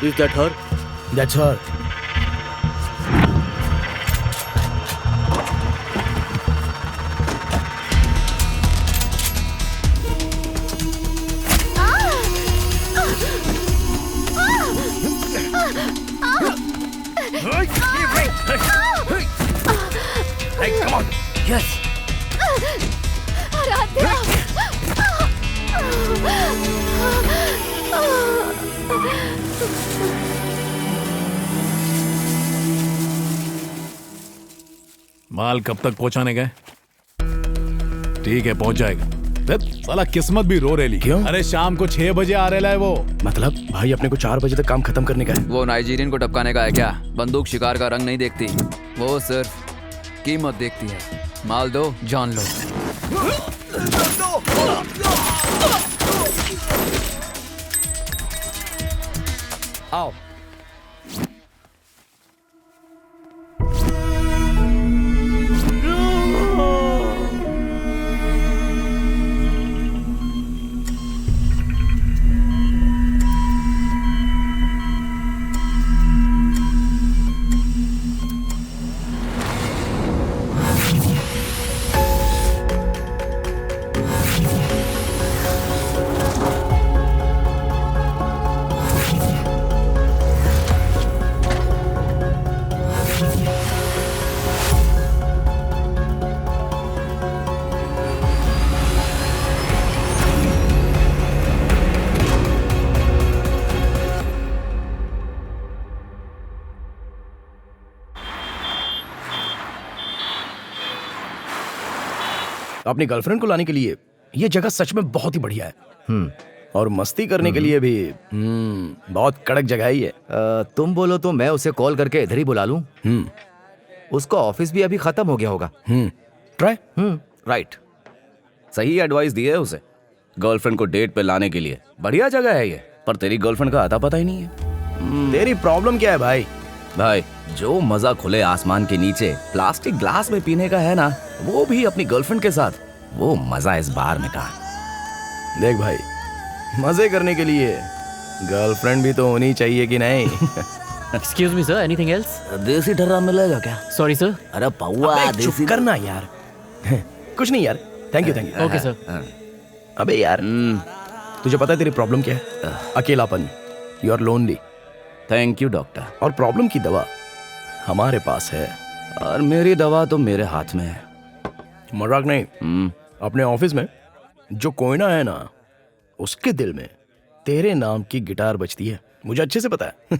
Is that her? That's her. Hey, come on. Yes. माल कब तक पहुंचाने गए? ठीक है, पहुंच जाएगा। साला किस्मत भी रो रेली। क्यों? अरे शाम को 6 बजे आ रहा है वो। मतलब भाई अपने को 4 बजे तक काम खत्म करने का है। वो नाइजीरियन को टपकाने का है क्या? बंदूक शिकार का रंग नहीं देखती, वो सिर्फ कीमत देखती है। माल दो, जान लो। आओ। अपनी गर्लफ्रेंड को लाने के लिए ये जगह सच में बहुत ही बढ़िया है। और मस्ती करने के लिए भी बहुत कड़क जगह ही है। तुम बोलो तो मैं उसे कॉल करके इधर ही बुला लूं। उसका ऑफिस भी अभी खत्म हो गया होगा। ट्राई। राइट, सही एडवाइस दी है उसे गर्लफ्रेंड को डेट पे लाने के लिए। बढ़िया जगह है ये, पर तेरी गर्लफ्रेंड का आता पता ही नहीं है। तेरी प्रॉब्लम क्या है भाई? भाई, जो मजा खुले आसमान के नीचे प्लास्टिक ग्लास में पीने का है ना, वो भी अपनी गर्लफ्रेंड के साथ, वो मजा इस बार में कहाँ। देख भाई, मजे करने के लिए गर्लफ्रेंड भी तो होनी चाहिए कि नहीं? Excuse me, sir. Anything else? देसी डर्रा मिलेगा क्या? Sorry, sir. अरे पौवा, अबे चुप देसी करना यार। कुछ नहीं यार, थैंक यू। Okay, sir. अबे यार, तुझे पता है तेरी प्रॉब्लम क्या है? अकेलापन। You are lonely. Thank you doctor. और प्रॉब्लम की दवा हमारे पास है। और मेरी दवा तो मेरे हाथ में है। मजाक नहीं। अपने ऑफिस में जो कोयना है ना, उसके दिल में तेरे नाम की गिटार बजती है, मुझे अच्छे से पता है।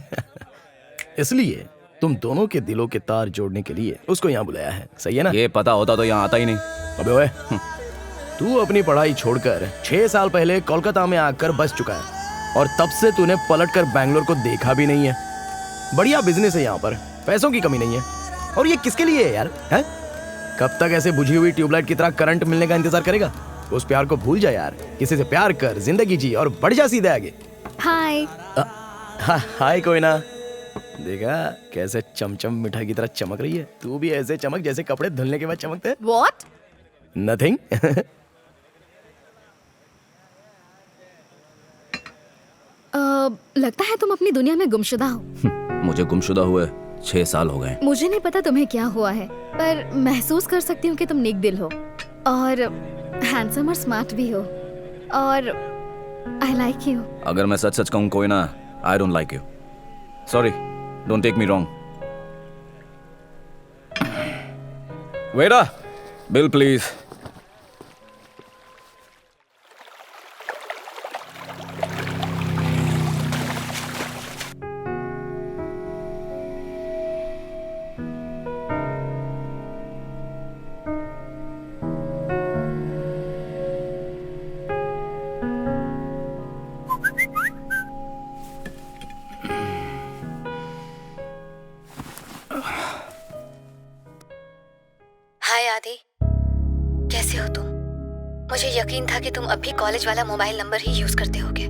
इसलिए तुम दोनों के दिलों के तार जोड़ने के लिए उसको यहाँ बुलाया है। सही है ना? ये पता होता तो यहाँ आता ही नहीं। अबे ओए, तू अपनी पढ़ाई छोड़कर 6 साल पहले कोलकाता में आकर बस चुका है, और तब से तूने पलटकर बैंगलोर को देखा भी नहीं है। बढ़िया बिजनेस है यहाँ पर, पैसों की कमी नहीं है। और ये किसके लिए है यार? है? कब तक ऐसे बुझी हुई ट्यूबलाइट की तरह करंट मिलने का इंतजार करेगा? उस प्यार को भूल जा यार, किसी से प्यार कर, जिंदगी जी और बढ़ जा सीधे आगे। हाय। हाय कोयना। देखा कैसे चमचम मिठाई की तरह चमक रही है? तू भी ऐसे चमक जैसे कपड़े धुलने के बाद चमकते हैं। What? नथिंग। लगता है तुम अपनी दुनिया में गुमशुदा हो। मुझे गुमशुदा हुए 6 साल हो गए। मुझे नहीं पता तुम्हें क्या हुआ है, पर महसूस कर सकती हूँ कि तुम नेक दिल हो और हैंडसम और स्मार्ट भी हो, और आई लाइक यू। अगर मैं सच सच कहूँ कोई ना, I don't like you. Sorry, don't take me wrong. Waiter, bill please. Hi Adi, कैसे हो तुम? मुझे यकीन था कि तुम अब भी कॉलेज वाला मोबाइल नंबर ही यूज करते होगे।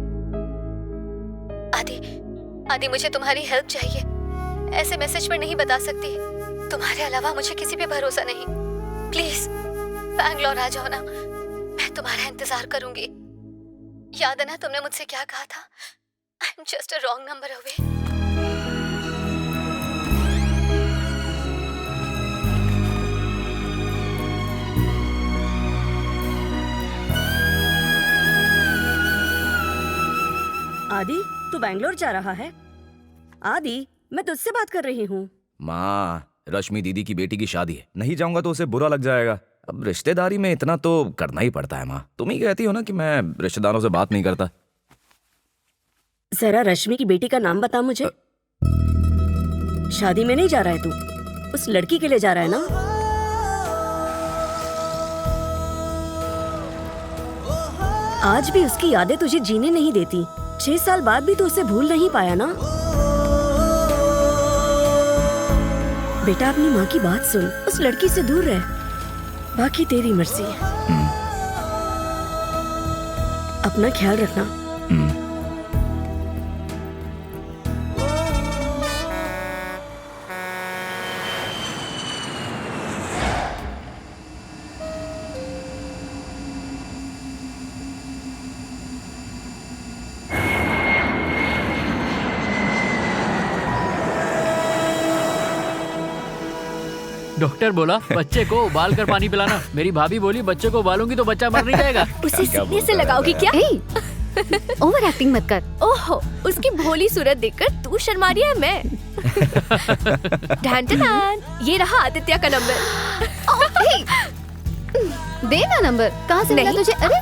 आदि, मुझे तुम्हारी हेल्प चाहिए। ऐसे मैसेज पर नहीं बता सकती, तुम्हारे अलावा मुझे किसी पे भरोसा नहीं। प्लीज बैंगलोर आ जाओ ना, मैं तुम्हारा इंतजार करूंगी। याद है ना तुमने मुझसे क्या कहा था? आई am just a wrong number away. आदि, तू बैंगलोर जा रहा है? आदि, मैं तुझसे बात कर रही हूँ। माँ, रश्मि दीदी की बेटी की शादी है, नहीं जाऊंगा तो उसे बुरा लग जाएगा। अब रिश्तेदारी में इतना तो करना ही पड़ता है। माँ, तुम ही कहती हो ना कि मैं रिश्तेदारों से बात नहीं करता। जरा रश्मि की बेटी का नाम बता मुझे। शादी में नहीं जा रहा है तू, उस लड़की के लिए जा रहा है ना? आज भी उसकी यादें तुझे जीने नहीं देती। 6 साल बाद भी तू उसे भूल नहीं पाया ना? बेटा, अपनी माँ की बात सुन, उस लड़की से दूर रह, बाकी तेरी मर्जी है। अपना ख्याल रखना। डॉक्टर बोला बच्चे को उबाल कर पानी पिलाना। मेरी भाभी बोली बच्चे को उबालूंगी तो बच्चा मर नहीं जाएगा। उसे सीने से लगाओगी क्या? ओवर एक्टिंग मत कर। ओहो, उसकी भोली सूरत देखकर तू शर्मा रही है। मैं ढान ढान, ये रहा आदित्य का नंबर। दे ना नंबर। कहाँ से मिला तुझे? अरे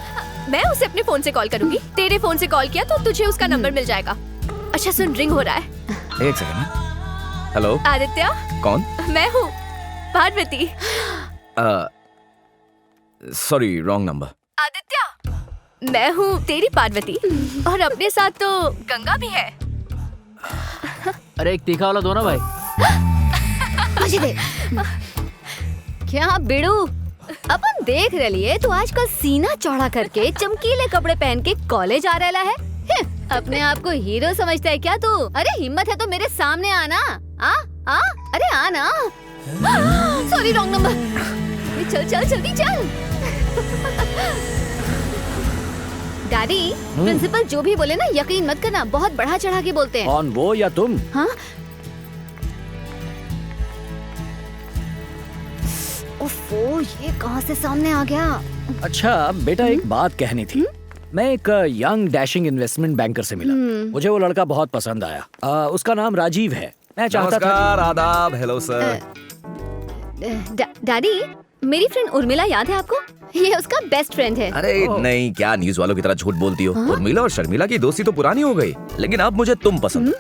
मैं उसे अपने फोन से कॉल करूंगी। तेरे फोन से कॉल किया तो तुझे उसका नंबर मिल जाएगा। अच्छा सुन, रिंग हो रहा है। एक सेकंड। हेलो, आदित्य। कौन? मैं हूँ Parvati. Sorry, wrong number. Aditya, मैं हूँ तेरी पार्वती और अपने साथ तो गंगा भी है। अरे एक तीखा वाला दो ना भाई। मुझे दे। क्या बिड़ू, अपन देख रहे तू आजकल सीना चौड़ा करके चमकीले कपड़े पहन के कॉलेज आ रहा है। अपने आप को हीरो समझता है क्या तू? अरे हिम्मत है तो मेरे सामने आना। आ अरे आना। Sorry, wrong number. चल चल जल्दी चल। डैडी, प्रिंसिपल जो भी बोले ना यकीन मत करना, बहुत बढ़ा चढ़ा के बोलते हैं। कौन, वो या तुम? हाँ? ओफो, ये कहाँ से सामने आ गया? अच्छा बेटा, एक बात कहनी थी। मैं एक यंग डैशिंग इन्वेस्टमेंट बैंकर से मिला। मुझे वो लड़का बहुत पसंद आया। उसका नाम राजीव है। मैं चाहता था। नमस्कार, आदाब, हेलो सर। डैडी, मेरी फ्रेंड उर्मिला याद है आपको? ये उसका बेस्ट फ्रेंड है। अरे नहीं, क्या न्यूज वालों की तरह झूठ बोलती हो। उर्मिला और शर्मिला की दोस्ती तो पुरानी हो गई, लेकिन अब मुझे तुम पसंद।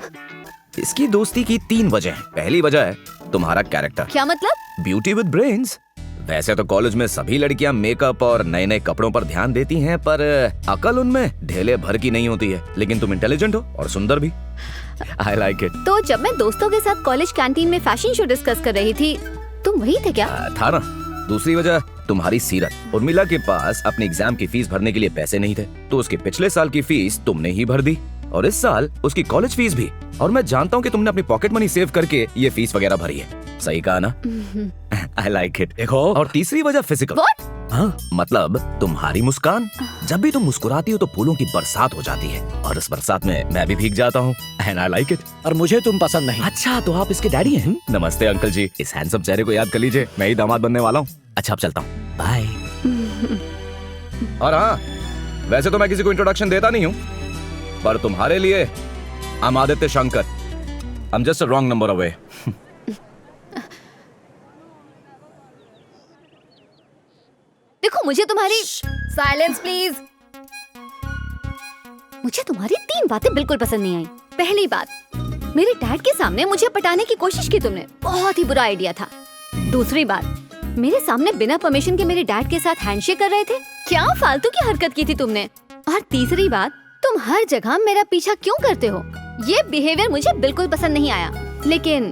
इसकी दोस्ती की 3 वजह हैं। पहली वजह है तुम्हारा कैरेक्टर। क्या मतलब? Beauty with brains. वैसे तो कॉलेज में सभी लड़कियां मेकअप और नए नए कपड़ों पर ध्यान देती हैं, पर अकल उनमें ढेले भर की नहीं होती है। लेकिन तुम इंटेलिजेंट हो और सुंदर भी। I like it. तो जब मैं दोस्तों के साथ कॉलेज कैंटीन में फैशन शो डिस्कस कर रही थी, तुम वही थे क्या? था ना। दूसरी वजह तुम्हारी सीरत। उर्मिला के पास अपने एग्जाम की फीस भरने के लिए पैसे नहीं थे, तो उसके पिछले साल की फीस तुमने ही भर दी, और इस साल उसकी कॉलेज फीस भी। और मैं जानता हूँ कि तुमने अपनी पॉकेट मनी सेव करके ये फीस वगैरह भरी है। सही कहा ना? I like it. देखो, और तीसरी वजह फिजिकल। हाँ, मतलब तुम्हारी मुस्कान। जब भी तुम मुस्कुराती हो तो फूलों की बरसात हो जाती है, और इस बरसात में मैं भी भीग जाता हूँ। And I like it. और मुझे तुम पसंद नहीं। अच्छा, तो आप इसके डैडी हैं? नमस्ते अंकल जी। इस हैंडसम चेहरे को याद कर लीजिए, मैं ही दामाद बनने वाला हूँ। अच्छा, अब चलता हूँ, बाय। और हाँ, वैसे तो मैं किसी को इंट्रोडक्शन देता नहीं हूँ, पर तुम्हारे लिए I am Aditya Shankar. I am just a wrong number away. देखो, मुझे तुम्हारी साइलेंस प्लीज। मुझे तुम्हारी 3 बातें बिल्कुल पसंद नहीं आई। पहली बात, मेरे डैड के सामने मुझे पटाने की कोशिश की तुमने, बहुत ही बुरा आइडिया था। दूसरी बात, मेरे सामने बिना परमिशन के मेरे डैड के साथ हैंडशेक कर रहे थे, क्या फालतू की हरकत की थी तुमने। और तीसरी बात, तुम हर जगह मेरा पीछा क्यों करते हो? ये बिहेवियर मुझे बिल्कुल पसंद नहीं आया। लेकिन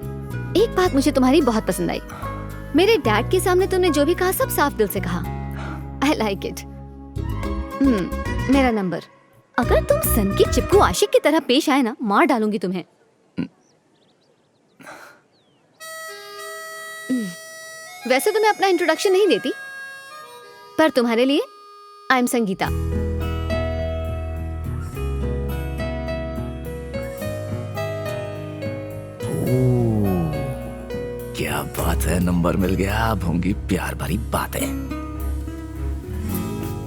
एक बात मुझे तुम्हारी बहुत पसंद आई। मेरे डैड के सामने तुमने जो भी कहा सब साफ दिल से कहा। I like it. मेरा नंबर। अगर तुम सन की चिपकू आशिक की तरह पेश आए ना, मार डालूंगी तुम्हें। वैसे तो मैं अपना इंट्रोडक्शन नहीं देती, पर तुम्हारे लिए आई एम संगीता। क्या बात है, नंबर मिल गया। अब होंगी प्यार भरी बातें।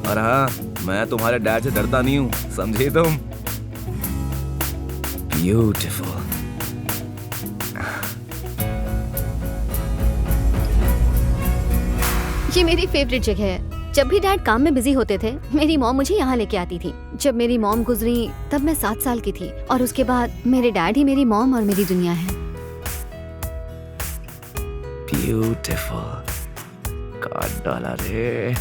और हाँ, मैं तुम्हारे डैड से डरता नहीं हूँ, समझी तुम? ब्यूटीफुल। ये मेरी फेवरेट जगह है। जब भी डैड काम में बिजी होते थे, मेरी मॉम मुझे यहाँ लेके आती थी। जब मेरी मॉम गुजरी तब मैं 7 साल की थी, और उसके बाद मेरे डैड ही मेरी मॉम और मेरी दुनिया है। ब्यूटीफुल। काट डाला रे।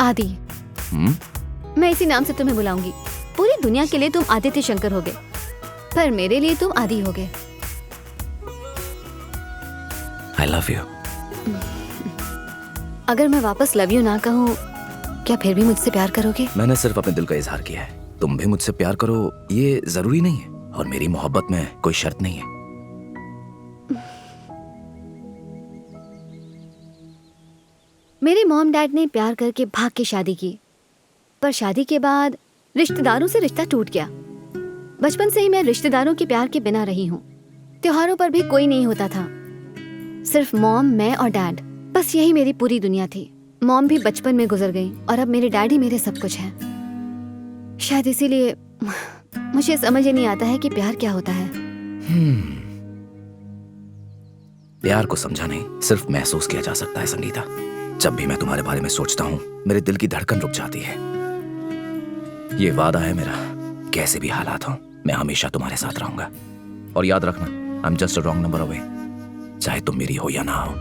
आदि, मैं इसी नाम से तुम्हें बुलाऊंगी। पूरी दुनिया के लिए तुम आदित्य शंकर होगे, पर मेरे लिए तुम आदि होगे। I love you. अगर मैं वापस लव यू ना कहूँ, क्या फिर भी मुझसे प्यार करोगे? मैंने सिर्फ अपने दिल का इजहार किया है। तुम भी मुझसे प्यार करो ये जरूरी नहीं है, और मेरी मोहब्बत में कोई शर्त नहीं है। मेरे मॉम डैड ने प्यार करके भाग के शादी की, पर शादी के बाद रिश्तेदारों से रिश्ता टूट गया। बचपन से ही मैं रिश्तेदारों के प्यार के बिना रही हूँ। त्योहारों पर भी कोई नहीं होता था, सिर्फ मॉम, मैं और डैड। बस यही मेरी पूरी दुनिया थी। मॉम भी बचपन में गुजर गई, और अब मेरे डैड ही मेरे सब कुछ हैं। शायद इसीलिए मुझे समझ ही नहीं आता है कि प्यार क्या होता है। प्यार को समझा नहीं, सिर्फ महसूस किया जा सकता है संगीता। जब भी मैं तुम्हारे बारे में सोचता हूँ, मेरे दिल की धड़कन रुक जाती है। ये वादा है मेरा, कैसे भी हालात हो, मैं हमेशा तुम्हारे साथ रहूंगा। और याद रखना, I am just a wrong number away, चाहे तुम मेरी हो या ना हो।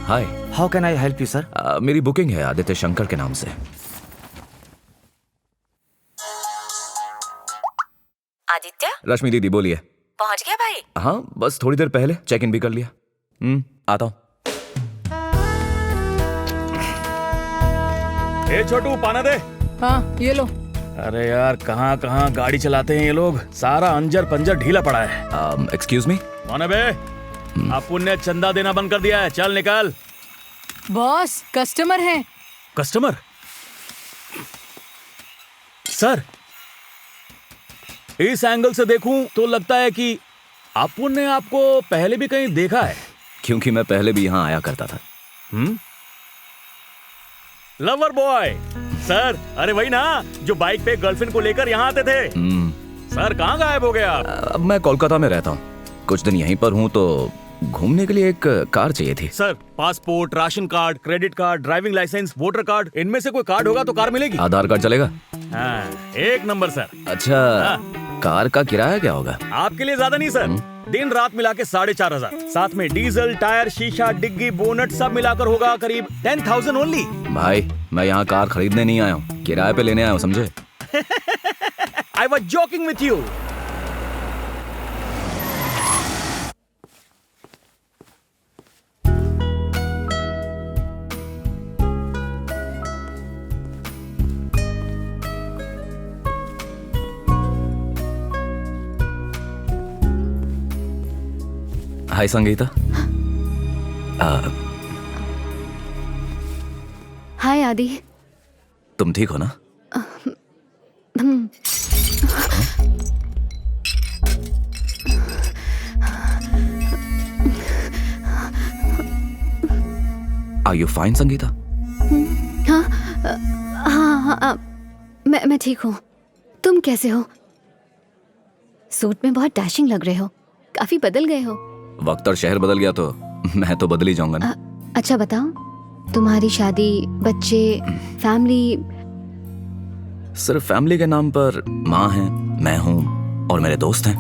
Hi, how can I help you sir? मेरी बुकिंग है आदित्य शंकर के नाम से। आदित्य, रश्मि दीदी बोलिए। पहुंच गया भाई? हाँ, बस थोड़ी देर पहले चेक इन भी कर लिया। आता हूँ। ए छोटू, पाना दे। हाँ, ये लो। अरे यार, कहाँ कहाँ गाड़ी चलाते हैं ये लोग, सारा अंजर पंजर ढीला पड़ा है। Excuse me. पाना बे, अपुन ने चंदा देना बंद कर दिया है, चल निकाल। बॉस, कस्टमर है। कस्टमर? सर, इस एंगल से देखूं तो लगता है कि अपुन ने आपको पहले भी कहीं देखा है। क्योंकि मैं पहले भी यहाँ आया करता था। लवर बॉय सर, अरे वही ना जो बाइक पे गर्लफ्रेंड को लेकर यहाँ आते थे। सर, कहाँ गायब हो गया आप? अब मैं कोलकाता में रहता हूँ, कुछ दिन यहीं पर हूँ, तो घूमने के लिए एक कार चाहिए थी। Sir, passport, ration card, credit card, driving licence, voter card, इनमें से कोई कार्ड होगा तो कार मिलेगी। आधार कार्ड चलेगा? हाँ, एक नंबर सर। अच्छा, कार का किराया क्या होगा? आपके लिए ज्यादा नहीं सर, दिन रात मिला के 4,500, साथ में डीजल, टायर, शीशा, डिग्गी, बोनट सब मिलाकर होगा करीब 10,000 ओनली। भाई, मैं यहाँ कार खरीदने नहीं आया हूँ, किराए पे लेने आया हूँ, समझे? I was joking with you. हाय संगीता। हाय आदि। तुम ठीक हो ना? Are you fine, Sangeeta? हाँ, मैं ठीक हूँ। तुम कैसे हो? सूट में बहुत डैशिंग लग रहे हो, काफी बदल गए हो। वक्त और शहर बदल गया तो मैं तो बदल ही जाऊंगा ना। अच्छा बताओ, तुम्हारी शादी, बच्चे, फैमिली? सिर्फ फैमिली के नाम पर माँ है, मैं हूँ और मेरे दोस्त हैं।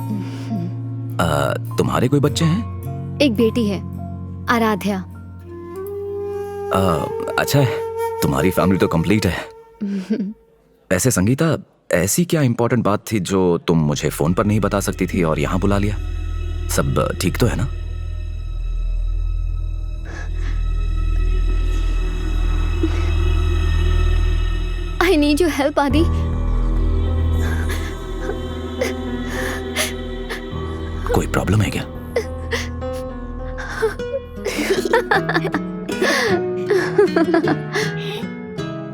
तुम्हारे कोई बच्चे हैं? एक बेटी है, आराध्या। अच्छा है, तुम्हारी फैमिली तो कंप्लीट है। ऐसे संगीता, ऐसी क्या इम्पोर्टेंट बात थी जो तुम मुझे फोन पर नहीं बता सकती थी और यहाँ बुला लिया? सब ठीक तो है ना? I need your help, आदि। कोई प्रॉब्लम है क्या?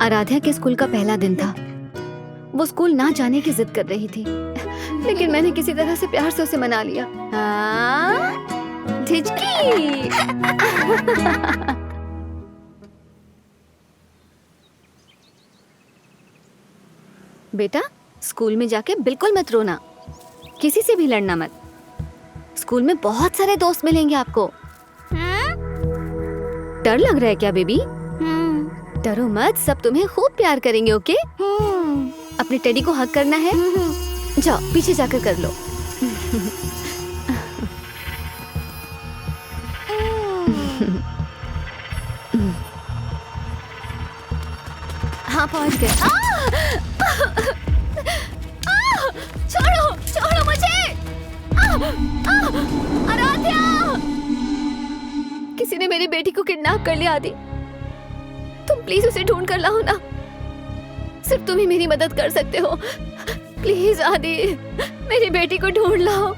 आराध्या के स्कूल का पहला दिन था। वो स्कूल ना जाने की जिद कर रही थी, लेकिन मैंने किसी तरह से प्यार से उसे मना लिया। हाँ, झिझकी। बेटा, स्कूल में जाके बिल्कुल मत रोना, किसी से भी लड़ना मत। स्कूल में बहुत सारे दोस्त मिलेंगे आपको। डर लग रहा है क्या बेबी? डरो मत, सब तुम्हें खूब प्यार करेंगे। ओके? अपने टेडी को हग करना है। जाओ पीछे जाकर कर लो। हाँ पहुंच गए। छोड़ो छोड़ो मुझे। आराध्या, किसी ने मेरी बेटी को किडनैप कर लिया। आदि, तुम प्लीज उसे ढूंढ कर लाओ ना। सिर्फ तुम ही मेरी मदद कर सकते हो। प्लीज आदि, मेरी बेटी को ढूंढ लाओ।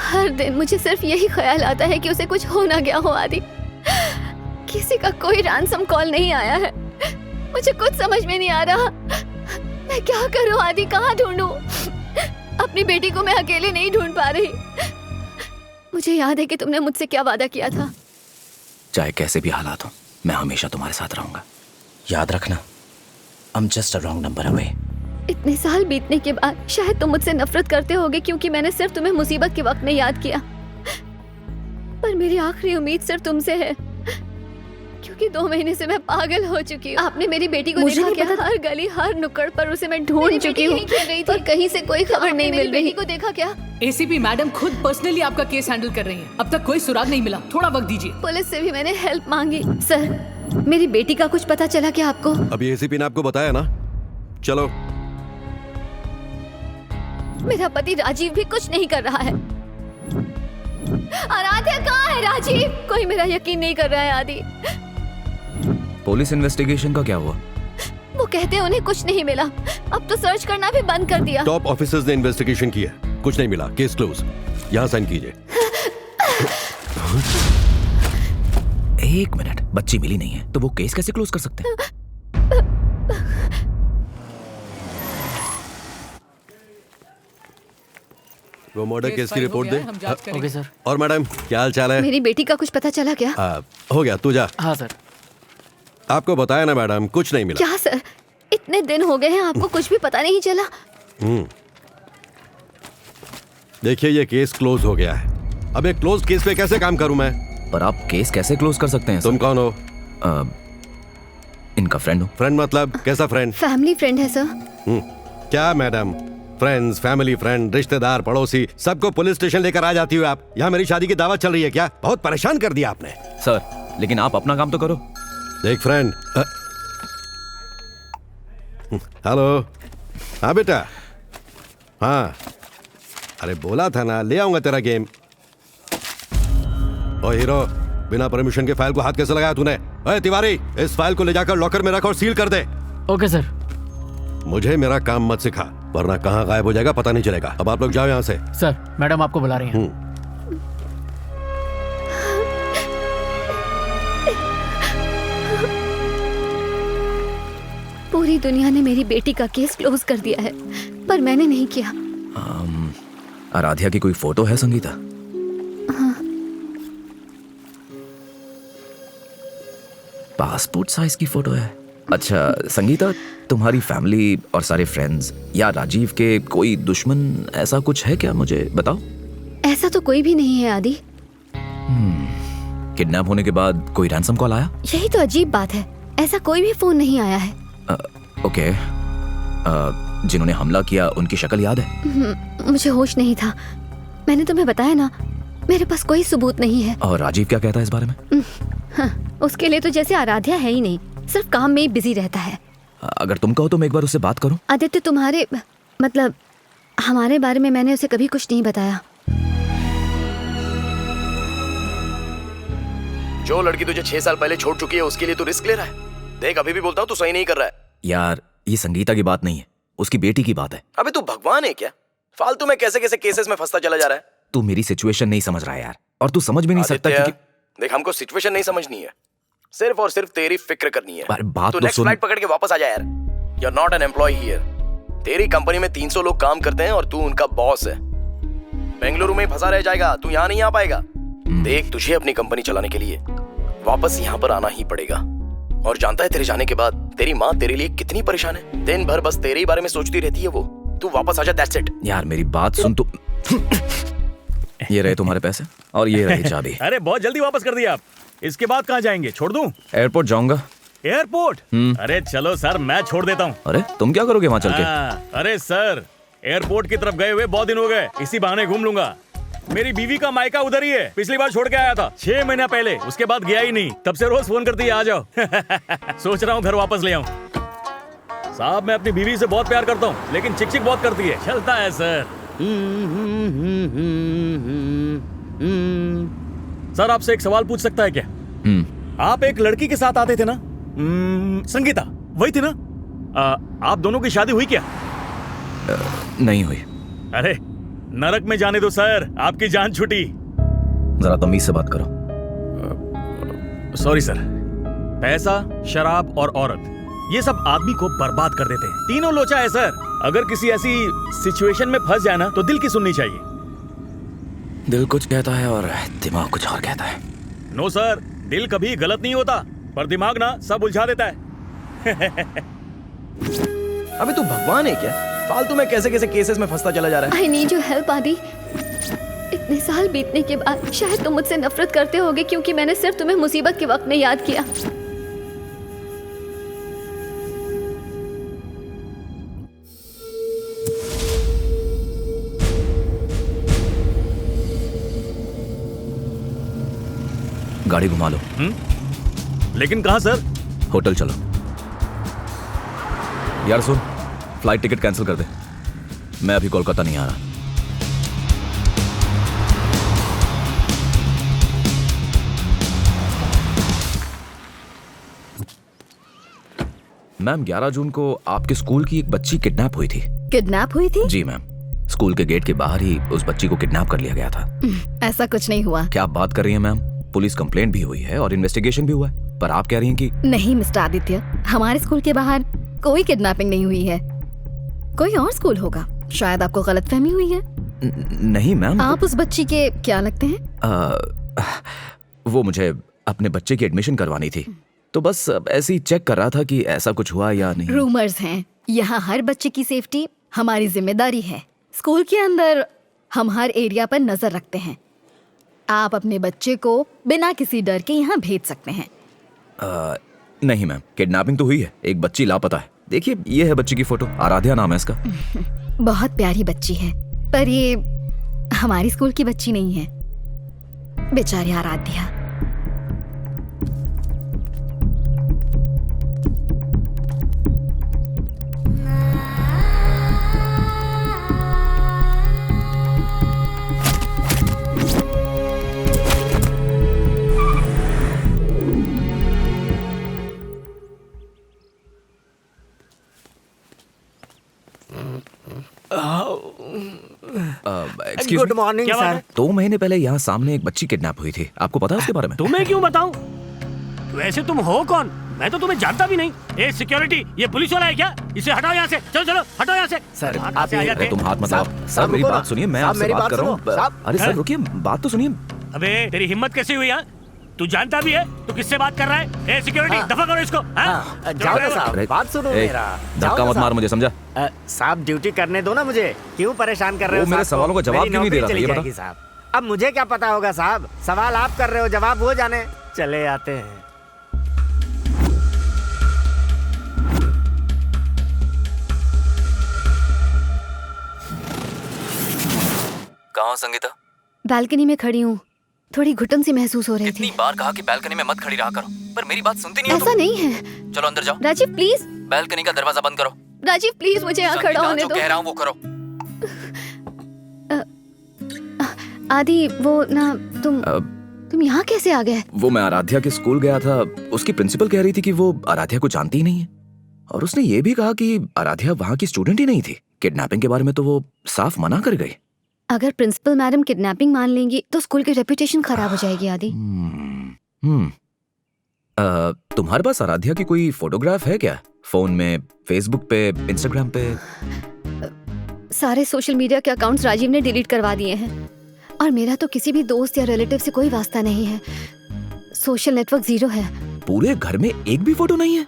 हर दिन मुझे सिर्फ यही ख्याल आता है कि उसे कुछ हो ना गया हो। आदि, किसी का कोई रैंसम कॉल नहीं आया है। मुझे कुछ समझ में नहीं आ रहा। मैं क्या करूं आदि, कहाँ ढूंढूं? अपनी बेटी को मैं अकेले नहीं ढूंढ पा रही। मुझे याद है कि तुमने मुझसे क्या वादा किया था। चाहे कैसे भी हालात हो, मैं हमेशा तुम्हारे साथ रहूंगा। याद रखना, I'm just a wrong number away. इतने साल बीतने के बाद शायद तुम मुझसे नफरत करते होगे क्योंकि मैंने सिर्फ तुम्हें मुसीबत के वक्त में याद किया, पर मेरी आखिरी उम्मीद सिर्फ तुमसे है, क्योंकि 2 महीने से मैं पागल हो चुकी हूँ। आपने मेरी बेटी को देखा क्या? हर गली हर नुक्कड़ पर उसे मैं ढूंढ चुकी हूँ, पर कहीं से कोई खबर नहीं मिल रही। बेटी को देखा क्या? एसीपी मैडम खुद पर्सनली आपका केस हैंडल कर रही हैं। अब तक कोई सुराग नहीं मिला, थोड़ा वक्त दीजिए। पुलिस से भी मैंने हेल्प मांगी। सर, मेरी बेटी का कुछ पता चला क्या आपको? अभी एसीपी ने आपको बताया ना। चलो। मेरा पति राजीव भी कुछ नहीं कर रहा है। आराध्या कहाँ है? राजीव, कोई मेरा यकीन नहीं कर रहा है। आदि, पुलिस इन्वेस्टिगेशन का क्या हुआ? वो कहते हैं उन्हें कुछ नहीं मिला। अब तो सर्च करना भी बंद कर दिया। टॉप ऑफिसर्स ने इन्वेस्टिगेशन किया, कुछ नहीं मिला। Case close. यहाँ साइन कीजिए। 1 मिनट, बच्ची मिली नहीं है तो वो केस कैसे क्लोज कर सकते हैं? वो मर्डर केस की रिपोर्ट दे। Okay sir. और मैडम, क्या हाल चाल है? मेरी बेटी का कुछ पता चला क्या? हो गया, तू जा। हाँ सर। आपको बताया ना मैडम, कुछ नहीं मिला। क्या सर, इतने दिन हो गए हैं, आपको कुछ भी पता नहीं चला? देखिए, ये केस क्लोज हो गया है। अब एक क्लोज केस पे कैसे काम करूं मैं? पर आप केस कैसे क्लोज कर सकते हैं? तुम कौन हो? इनका फ्रेंड हो। फ्रेंड मतलब कैसा फ्रेंड? फैमिली फ्रेंड है सर। क्या मैडम, फ्रेंड्स, फैमिली फ्रेंड, रिश्तेदार, पड़ोसी, सबको पुलिस स्टेशन लेकर आ जाती हो आप। यहाँ मेरी शादी की दावत चल रही है क्या? बहुत परेशान कर दिया आपने। सर, लेकिन आप अपना काम तो करो। एक फ्रेंड। हेलो। हाँ बेटा। हाँ, अरे बोला था ना ले आऊंगा तेरा गेम। ओ हीरो, बिना परमिशन के फाइल को हाथ कैसे लगाया तूने? ओए तिवारी, इस फाइल को ले जाकर लॉकर में रख और सील कर दे। Okay sir. मुझे मेरा काम मत सिखा, वरना कहाँ गायब हो जाएगा पता नहीं चलेगा। अब आप लोग जाओ यहाँ से। सर, मैडम आपको बुला रही हैं। पूरी दुनिया ने मेरी बेटी का केस क्लोज कर दिया है, पर मैंने नहीं किया। आराध्या की कोई फोटो है संगीता? हाँ। पासपोर्ट साइज की फोटो है। अच्छा संगीता, तुम्हारी फैमिली और सारे फ्रेंड्स या राजीव के कोई दुश्मन ऐसा कुछ है क्या? मुझे बताओ। ऐसा तो कोई भी नहीं है आदि। किडनैप होने के बाद कोई रैंसम कॉल आया? यही तो अजीब बात है, ऐसा कोई भी फोन नहीं आया है। ओके। जिन्होंने हमला किया उनकी शक्ल याद है? मुझे होश नहीं था। मैंने तुम्हें बताया ना, मेरे पास कोई सबूत नहीं है। और राजीव क्या कहता है इस बारे में? हाँ, उसके लिए तो जैसे आराध्या है ही नहीं, सिर्फ काम में ही बिजी रहता है। अगर तुम कहो तो मैं एक बार उससे बात करूं। आदित्य, तुम्हारे मतलब हमारे बारे में मैंने उसे कभी कुछ नहीं बताया। जो लड़की तुझे 6 साल पहले छोड़ चुकी है उसके लिए तू रिस्क ले रहा है? देख, अभी भी बोलता हूँ तू सही नहीं कर रहा है। यार, ये संगीता की बात नहीं है, उसकी बेटी की बात है। अबे तू भगवान है क्या? फालतू में कैसे कैसे केसेस में फंसता चला जा रहा है। तू मेरी सिचुएशन नहीं समझ रहा है यार, और तू समझ भी नहीं सकता आदित्य, कि देख हमको सिचुएशन नहीं समझनी है, सिर्फ और सिर्फ तेरी फिक्र करनी है। पर बात तू तो नेक्स्ट सुन। फ्लाइट पकड़ के वापस आ जा यार। You are not an employee here. तेरी कंपनी में 300 लोग काम करते हैं और तू उनका बॉस है। बेंगलुरु में फंसा रह जाएगा, तू यहाँ नहीं आ पाएगा। देख, तुझे अपनी कंपनी चलाने के लिए वापस यहाँ पर आना ही पड़ेगा। और जानता है तेरे जाने के बाद तेरी माँ तेरे लिए कितनी परेशान है। दिन भर बस तेरे ही बारे में सोचती रहती है वो। तू वापस आ जा, दैट्स इट। यार मेरी बात सुन तू। ये रहे तुम्हारे पैसे और ये रही चाबी। अरे बहुत जल्दी वापस कर दिया आप। इसके बाद कहाँ जाएंगे? छोड़ दूं? एयरपोर्ट जाऊंगा। एयरपोर्ट? अरे चलो सर, मैं छोड़ देता हूँ। अरे तुम क्या करोगे वहाँ चल के? अरे सर, एयरपोर्ट की तरफ गए हुए बहुत दिन हो गए, इसी बहाने घूम लूंगा। मेरी बीवी का मायका उधर ही है, पिछली बार छोड़ के आया था 6 महीना पहले, उसके बाद गया ही नहीं। तब से रोज फोन करती है आ जाओ। सोच रहा हूँ घर वापस ले आऊं। साहब मैं अपनी बीवी से बहुत प्यार करता हूँ, लेकिन चिक चिक बहुत करती है। चलता है सर। सर आपसे एक सवाल पूछ सकता है क्या? आप एक लड़की के साथ आते थे ना, संगीता, वही थी ना? आप दोनों की शादी हुई क्या? नहीं हुई। अरे नरक में जाने दो सर, आपकी जान छुटी। जरा तमीज से बात करो। Sorry sir. पैसा, शराब और औरत, ये सब आदमी को बर्बाद कर देते हैं। तीनों लोचा है सर। अगर किसी ऐसी सिचुएशन में फंस जाए ना तो दिल की सुननी चाहिए। दिल कुछ कहता है और दिमाग कुछ और कहता है। नो सर, दिल कभी गलत नहीं होता, पर दिमाग ना सब उलझा देता है। अबे तू भगवान है क्या? फालतू में कैसे कैसे केसेस में फंसता चला जा रहा है। I need your help, आदि। इतने साल बीतने के बाद शायद तुम मुझसे नफरत करते होगे क्योंकि मैंने सिर्फ तुम्हें मुसीबत के वक्त में याद किया। गाड़ी घुमा लो। लेकिन कहाँ सर? होटल चलो। यार सुन, फ्लाइट टिकट कैंसिल कर दे, मैं अभी कोलकाता नहीं आ रहा। मैम 11 जून को आपके स्कूल की एक बच्ची किडनैप हुई थी। किडनैप हुई थी? जी मैम, स्कूल के गेट के बाहर ही उस बच्ची को किडनैप कर लिया गया था। ऐसा कुछ नहीं हुआ। क्या आप बात कर रही हैं मैम? पुलिस कंप्लेंट भी हुई है और इन्वेस्टिगेशन भी हुआ है, पर आप कह रही हैं कि नहीं मिस्टर आदित्य, हमारे स्कूल के बाहर कोई किडनैपिंग नहीं हुई है। कोई और स्कूल होगा, शायद आपको गलतफहमी हुई है। नहीं मैम। आप उस बच्ची के क्या लगते हैं? वो मुझे अपने बच्चे की एडमिशन करवानी थी, तो बस ऐसे ही चेक कर रहा था कि ऐसा कुछ हुआ या नहीं। रूमर्स हैं। यहाँ हर बच्चे की सेफ्टी हमारी जिम्मेदारी है। स्कूल के अंदर हम हर एरिया पर नजर रखते हैं। आप अपने बच्चे को बिना किसी डर के यहाँ भेज सकते हैं। नहीं मैम, किडनैपिंग तो हुई है, एक बच्ची लापता है। देखिए ये है बच्ची की फोटो, आराध्या नाम है इसका। बहुत प्यारी बच्ची है, पर ये हमारी स्कूल की बच्ची नहीं है। बेचारी आराध्या। Good morning sir. 2 महीने पहले यहाँ सामने एक बच्ची किडनैप हुई थी, आपको पता है उसके बारे में? तुम्हें क्यों बताऊं? वैसे तुम हो कौन? मैं तो तुम्हें जानता भी नहीं। ए सिक्योरिटी, ये पुलिस वाला है क्या? इसे हटाओ यहाँ से। चलो चलो हटाओ यहाँ से। सर आप अरे तुम हाथ मत लगाओ। सर मेरी बात सुनिए, मैं आपसे बात कर रहा हूँ। अरे सर रुकिए, बात तो सुनिए। अबे तेरी हिम्मत कैसे हुई यहाँ? तू जानता भी है तो किससे बात कर रहा है? ए सिक्योरिटी, दफा करो इसको। जाओ ना साहब, बात सुनो मेरा। धक्का मत मार मुझे, समझा? साहब ड्यूटी करने दो ना मुझे, क्यों परेशान कर रहे हो? वो मेरे सवालों का जवाब क्यों नहीं दे रहा था, ये बता। साहब अब मुझे क्या पता होगा साहब, सवाल आप कर रहे हो, जवाब वो जाने। चले आते हैं। कहाँ हो संगीता? बालकनी में खड़ी हूँ, थोड़ी घुटन सी महसूस हो रही थी। कितनी बार कहा कि बालकनी में मत खड़ी रहा करो, पर मेरी बात सुनती नहीं हो। ऐसा नहीं है। चलो अंदर जाओ। राजीव प्लीज। बालकनी का दरवाजा बंद करो। राजीव प्लीज, मुझे यहाँ खड़ा होने दो। जो कह रहा हूँ वो करो। आदि वो ना तुम यहाँ कैसे आ गए? वो मैं आराध्या के स्कूल गया था, उसकी प्रिंसिपल कह रही थी कि वो आराध्या को जानती ही नहीं है, और उसने ये भी कहा कि आराध्या वहाँ की स्टूडेंट ही नहीं थी। किडनैपिंग के बारे में तो वो साफ मना कर गई। अगर प्रिंसिपल मैडम किडनैपिंग मान लेंगी तो स्कूल की रेपुटेशन खराब हो जाएगी आदि। तुम्हारे पास आराध्या की कोई फोटोग्राफ है क्या? फोन में, फेसबुक पे, इंस्टाग्राम पे? सारे सोशल मीडिया के अकाउंट्स राजीव ने डिलीट करवा दिए हैं और मेरा तो किसी भी दोस्त या रिलेटिव से कोई वास्ता नहीं है। सोशल नेटवर्क 0 है। पूरे घर में एक भी फोटो नहीं है?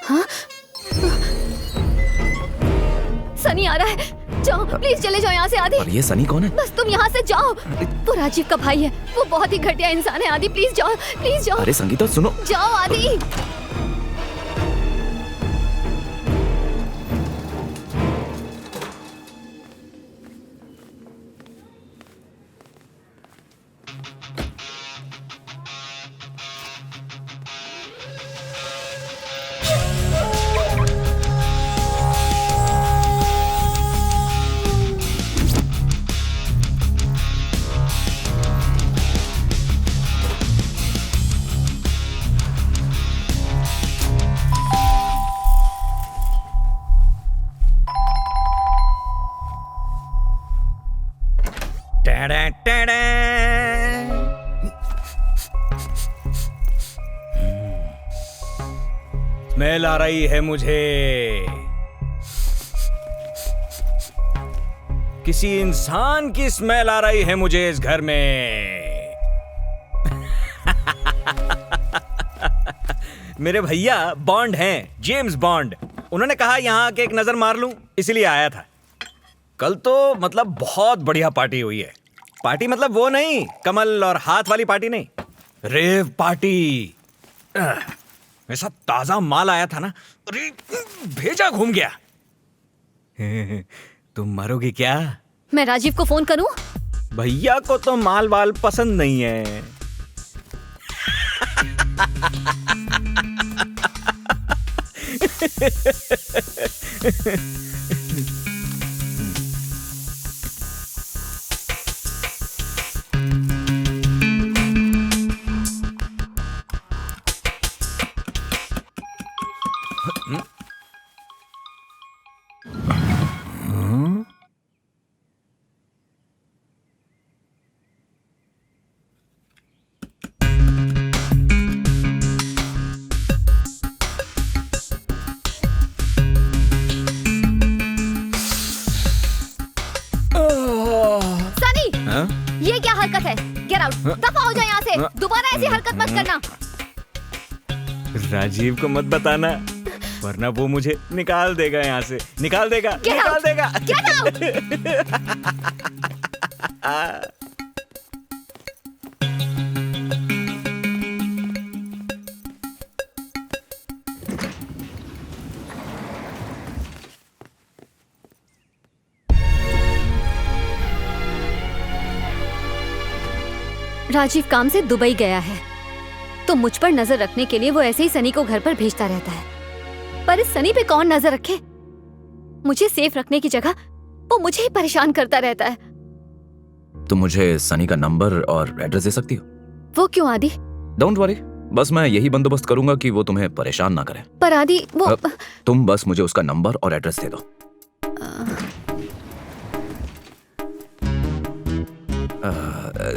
हाँ? सनी आ रहा है, जाओ प्लीज चले जाओ यहाँ से आदि। और ये सनी कौन है? बस तुम यहाँ से जाओ, वो राजीव का भाई है, वो बहुत ही घटिया इंसान है आदि, प्लीज जाओ, प्लीज जाओ। अरे संगीता सुनो। जाओ आदि। स्मेल आ रही है मुझे, किसी इंसान की स्मेल आ रही है मुझे इस घर में। मेरे भैया बॉन्ड हैं, जेम्स बॉन्ड। उन्होंने कहा यहाँ आके एक नजर मार लूं, इसलिए आया था। कल तो मतलब बहुत बढ़िया पार्टी हुई है। पार्टी मतलब वो नहीं, कमल और हाथ वाली पार्टी नहीं, रेव पार्टी। ऐसा ताजा माल आया था ना, अरे भेजा घूम गया। तुम मरोगी क्या? मैं राजीव को फोन करूं? भैया को तो माल वाल पसंद नहीं है। ये क्या हरकत है? गेट आउट, दफा हो जाए यहाँ से, दोबारा ऐसी हरकत मत करना। राजीव को मत बताना, वरना वो मुझे निकाल देगा यहाँ से, निकाल देगा, निकाल देगा। Get out. राजीव काम से दुबई गया है, तो मुझ पर नजर रखने के लिए वो ऐसे ही सनी को घर पर भेजता रहता है। पर इस सनी पे कौन नजर रखे? मुझे सेफ रखने की जगह वो मुझे ही परेशान करता रहता है। तुम मुझे सनी का नंबर और एड्रेस दे सकती हो? वो क्यों आदि? डोंट वरी, बस मैं यही बंदोबस्त करूंगा कि वो तुम्हें परेशान ना करे। पर आदि वो तुम बस मुझे उसका नंबर और एड्रेस दे दो।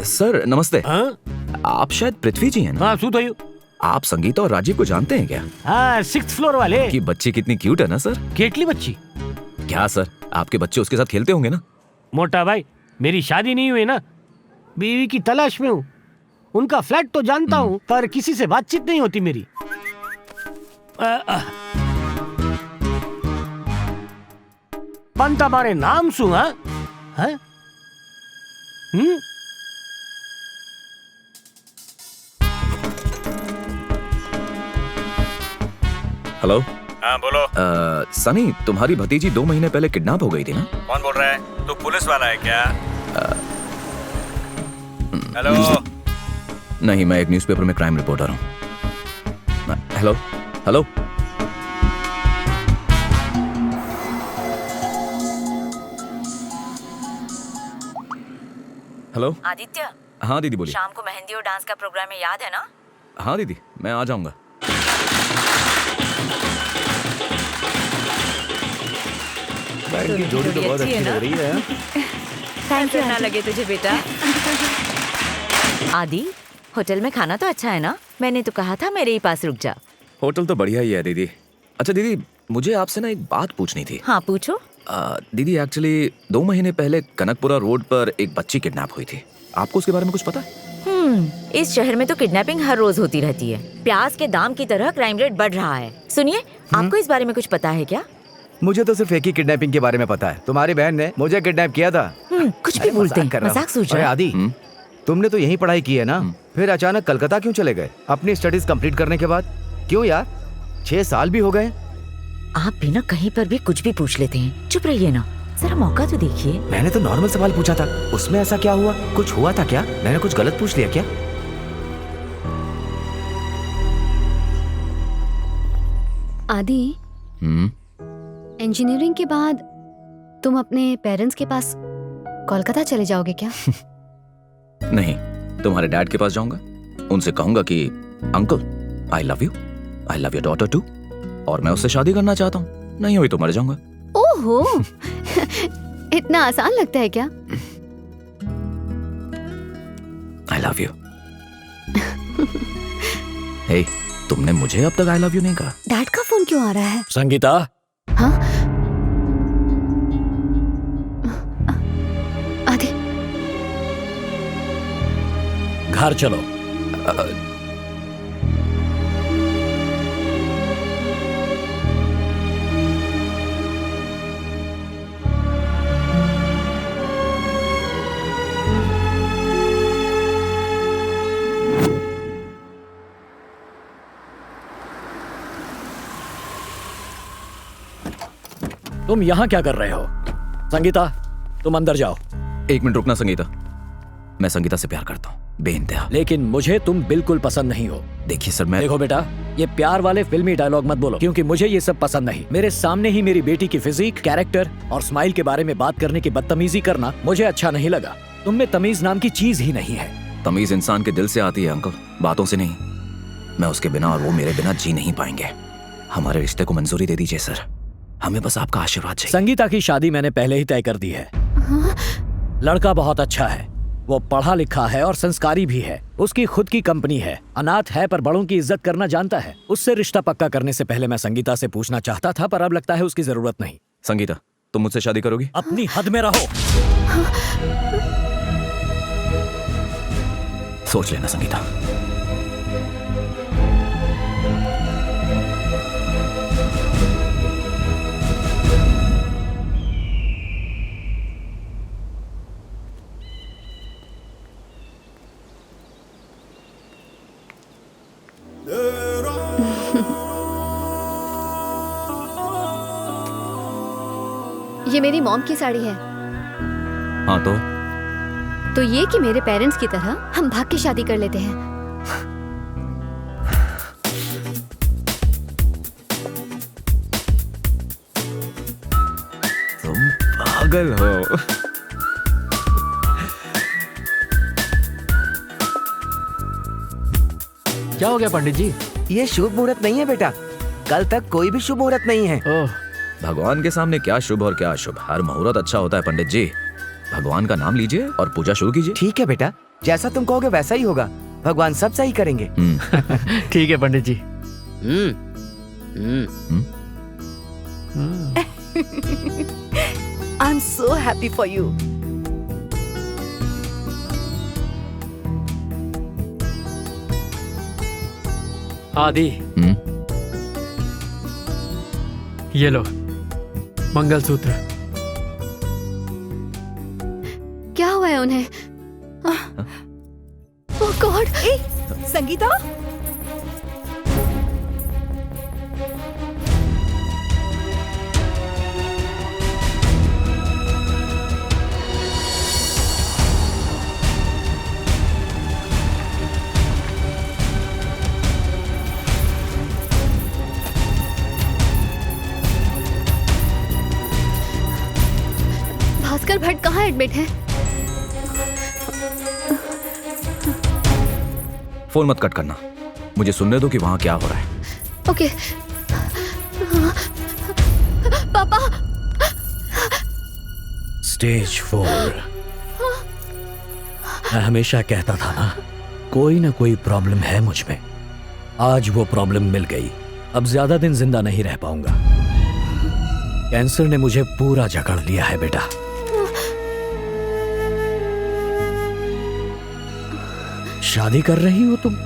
सर नमस्ते। आप शायद पृथ्वी जी हैं ना? हाँ, शू थयू? आप संगीता और राजीव को जानते हैं क्या? हाँ, 6th फ्लोर वाले। कि बच्ची कितनी क्यूट है ना सर? केटली बच्ची? क्या सर, आपके बच्चे उसके साथ खेलते होंगे ना? मोटा भाई, मेरी शादी नहीं हुई ना, बीवी की तलाश में हूँ। उनका फ्लैट तो जानता हूँ, पर किसी से बातचीत नहीं होती मेरी। पंता मारे नाम सू? हाँ? हेलो। हाँ बोलो। सनी, तुम्हारी भतीजी 2 महीने पहले किडनैप हो गई थी ना? कौन बोल रहा है? तू पुलिस वाला है क्या? हेलो। नहीं, मैं एक न्यूज़पेपर में क्राइम रिपोर्टर हूँ। Hello hello. हेलो। आदित्य। हाँ दीदी बोलिए। शाम को मेहंदी और डांस का प्रोग्राम है, याद है ना? हाँ दीदी, मैं आ जाऊंगा। इनकी जोड़ी तो बहुत अच्छी लग रही है। Thank you. ना लगे तुझे बेटा। आदि, होटल में खाना तो अच्छा है ना? मैंने तो कहा था मेरे ही पास रुक जा। होटल तो बढ़िया ही है दीदी। अच्छा दीदी, मुझे आपसे ना एक बात पूछनी थी। हाँ पूछो। दीदी एक्चुअली 2 महीने पहले कनकपुरा रोड पर एक बच्ची किडनैप हुई थी। आपको उसके बारे में कुछ पता है? इस शहर में तो किडनैपिंग हर रोज होती रहती है। प्याज के दाम की तरह क्राइम रेट बढ़ रहा है। सुनिए, आपको इस बारे में कुछ पता है क्या? मुझे तो सिर्फ एक ही किडनैपिंग के बारे में पता है। तुम्हारी बहन ने मुझे किडनैप किया था। कुछ भी बोलते हैं, मजाक सोच रहे हैं। आदि, तुमने तो यही पढ़ाई की है ना? फिर अचानक कलकत्ता क्यों चले गए अपनी स्टडीज कंप्लीट करने के बाद? क्यों यार, 6 साल भी हो गए। आप भी ना कहीं पर भी कुछ भी पूछ लेते हैं। चुप रहिए ना, जरा मौका तो देखिए। मैंने तो नॉर्मल सवाल पूछा था, उसमें ऐसा क्या हुआ? कुछ हुआ था क्या? मैंने कुछ गलत पूछ लिया क्या? आदि, इंजीनियरिंग के बाद तुम अपने पेरेंट्स के पास कोलकाता चले जाओगे क्या? नहीं, तुम्हारे डैड के पास जाऊंगा। उनसे कहूंगा कि uncle I love your daughter too, और मैं उससे शादी करना चाहता हूँ। नहीं हुई तो मर जाऊंगा। ओहो, इतना आसान लगता है क्या? I love you. हे, तुमने मुझे अब तक आई लव यू नहीं कहा। डैड का फोन क्यों आ रहा है? संगीता। हाँ? आदि, घर चलो। तुम यहाँ क्या कर रहे हो? संगीता, तुम अंदर जाओ। 1 मिनट रुकना संगीता, मैं संगीता से प्यार करता हूँ बेइंतहा। लेकिन मुझे तुम बिल्कुल पसंद नहीं हो। देखिए सर, मैं देखो बेटा, ये प्यार वाले फिल्मी डायलॉग मत बोलो, क्योंकि मुझे ये सब पसंद नहीं। मेरे सामने ही मेरी बेटी की फिजिक, कैरेक्टर और स्माइल के बारे में बात करने की बदतमीजी करना मुझे अच्छा नहीं लगा। तुम में तमीज नाम की चीज ही नहीं है। तमीज इंसान के दिल से आती है अंकल, बातों से नहीं। मैं उसके बिना और वो मेरे बिना जी नहीं पाएंगे। हमारे रिश्ते को मंजूरी दे दीजिए सर, हमें बस आपका आशीर्वाद चाहिए। संगीता की शादी मैंने पहले ही तय कर दी है। लड़का बहुत अच्छा है, वो पढ़ा लिखा है और संस्कारी भी है। उसकी खुद की कंपनी है, अनाथ है पर बड़ों की इज्जत करना जानता है। उससे रिश्ता पक्का करने से पहले मैं संगीता से पूछना चाहता था, पर अब लगता है उसकी जरूरत नहीं। संगीता, तुम मुझसे शादी करोगी? अपनी हद में रहो। सोच लेना संगीता। ये मेरी मॉम की साड़ी है। हाँ तो ये कि मेरे पेरेंट्स की तरह हम भाग के शादी कर लेते हैं। तुम पागल हो। क्या हो गया पंडित जी? ये शुभ मुहूर्त नहीं है बेटा, कल तक कोई भी शुभ मुहूर्त नहीं है। भगवान के सामने क्या शुभ और क्या अशुभ, हर मुहूर्त अच्छा होता है पंडित जी। भगवान का नाम लीजिए और पूजा शुरू कीजिए। ठीक है बेटा, जैसा तुम कहोगे वैसा ही होगा। भगवान सब सही करेंगे। ठीक है pandit ji. I am so happy for you. Adi, ये लो मंगलसूत्र। क्या हुआ है उन्हें? Oh god! संगीता, भास्कर भट्ट कहाँ एडमिट है? फोन मत कट करना, मुझे सुनने दो कि वहाँ क्या हो रहा है। ओके। पापा, स्टेज 4। मैं हमेशा कहता था ना, कोई ना कोई प्रॉब्लम है मुझ में। आज वो प्रॉब्लम मिल गई। अब ज्यादा दिन जिंदा नहीं रह पाऊंगा। कैंसर ने मुझे पूरा जकड़ लिया है बेटा। शादी कर रही हो तुम?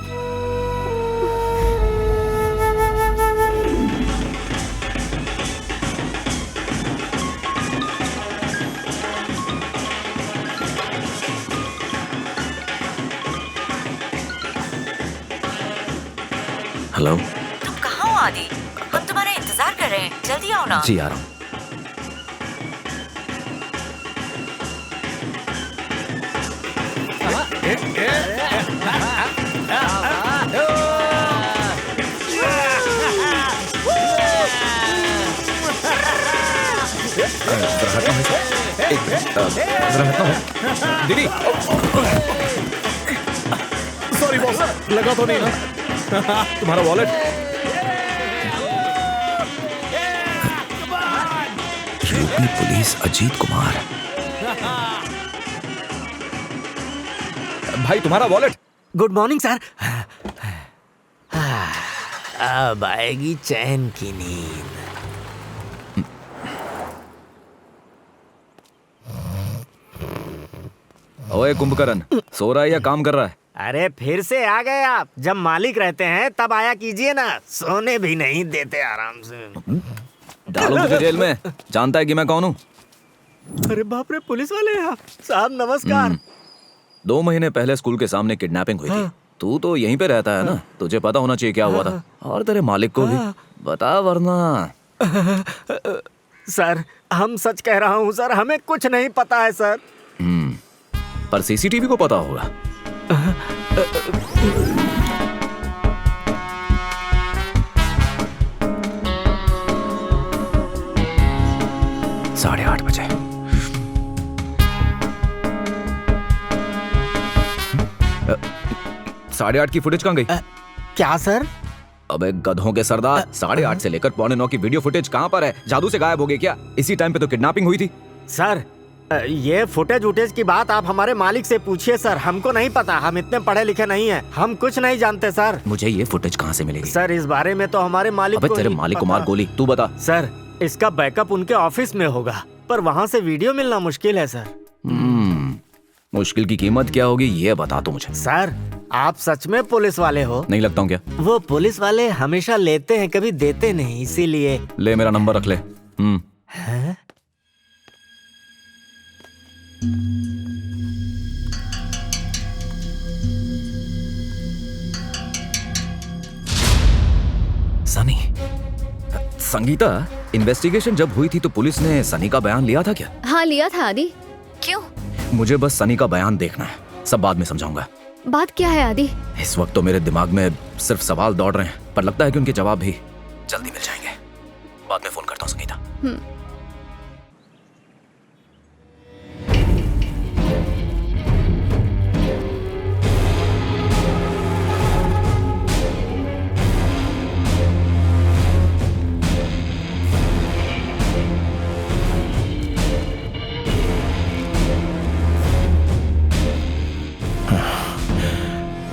हेलो। तुम कहाँ हो आदि? हम तुम्हारा इंतजार कर रहे हैं, जल्दी आओ ना। जी आ रहा हूँ। दीदी सॉरी बॉस, लगा तो नहीं ना? तुम्हारा wallet. UP police Ajit Kumar. भाई तुम्हारा वॉलेट। Good morning sir. अब आएगी चैन की नींद। ओए कुंभकर्ण, सो रहा है या काम कर रहा है? अरे फिर से आ गए आप। जब मालिक रहते हैं तब आया कीजिए ना, सोने भी नहीं देते आराम से। डालो मुझे जेल में। जानता है कि मैं कौन हूँ? अरे बाप रे, पुलिस वाले हैं आप। साहब नमस्कार। 2 महीने पहले स्कूल के सामने किडनैपिंग हुई थी। तू तो यहीं पे रहता है ना, तुझे पता होना चाहिए क्या हुआ था। और तेरे मालिक को भी बता वरना। सर हम सच कह रहा हूँ सर, हमें कुछ नहीं पता है सर। पर सीसीटीवी को पता होगा। 8:30 बजे। 8:30 की फुटेज कहाँ गई? क्या सर? अबे गधों के सरदार, 8:30 से लेकर 8:45 की वीडियो फुटेज कहाँ पर है? जादू से गायब हो गई क्या? इसी टाइम पे तो किडनैपिंग हुई थी। सर ये फुटेज वुटेज की बात आप हमारे मालिक से पूछिए सर, हमको नहीं पता। हम इतने पढ़े लिखे नहीं हैं, हम कुछ नहीं जानते सर। मुझे ये फुटेज कहाँ से मिलेगी? सर इस बारे में तो हमारे मालिक अबे को तेरे ही मालिक को पता। मार गोली, तू बता। सर इसका बैकअप उनके ऑफिस में होगा, पर वहाँ से वीडियो मिलना मुश्किल है सर। मुश्किल की कीमत क्या होगी ये बता तू मुझे। सर आप सच में पुलिस वाले हो? नहीं लगता हूँ क्या? वो पुलिस वाले हमेशा लेते हैं, कभी देते नहीं, इसीलिए। ले मेरा नंबर रख ले। हैं? सनी। संगीता, इन्वेस्टिगेशन जब हुई थी तो पुलिस ने सनी का बयान लिया था क्या? हाँ लिया था आदि। क्यों? मुझे बस सनी का बयान देखना है, सब बाद में समझाऊंगा। बात क्या है आदि? इस वक्त तो मेरे दिमाग में सिर्फ सवाल दौड़ रहे हैं, पर लगता है कि उनके जवाब भी जल्दी मिल जाएंगे। बाद में फोन करता हूँ संगीता।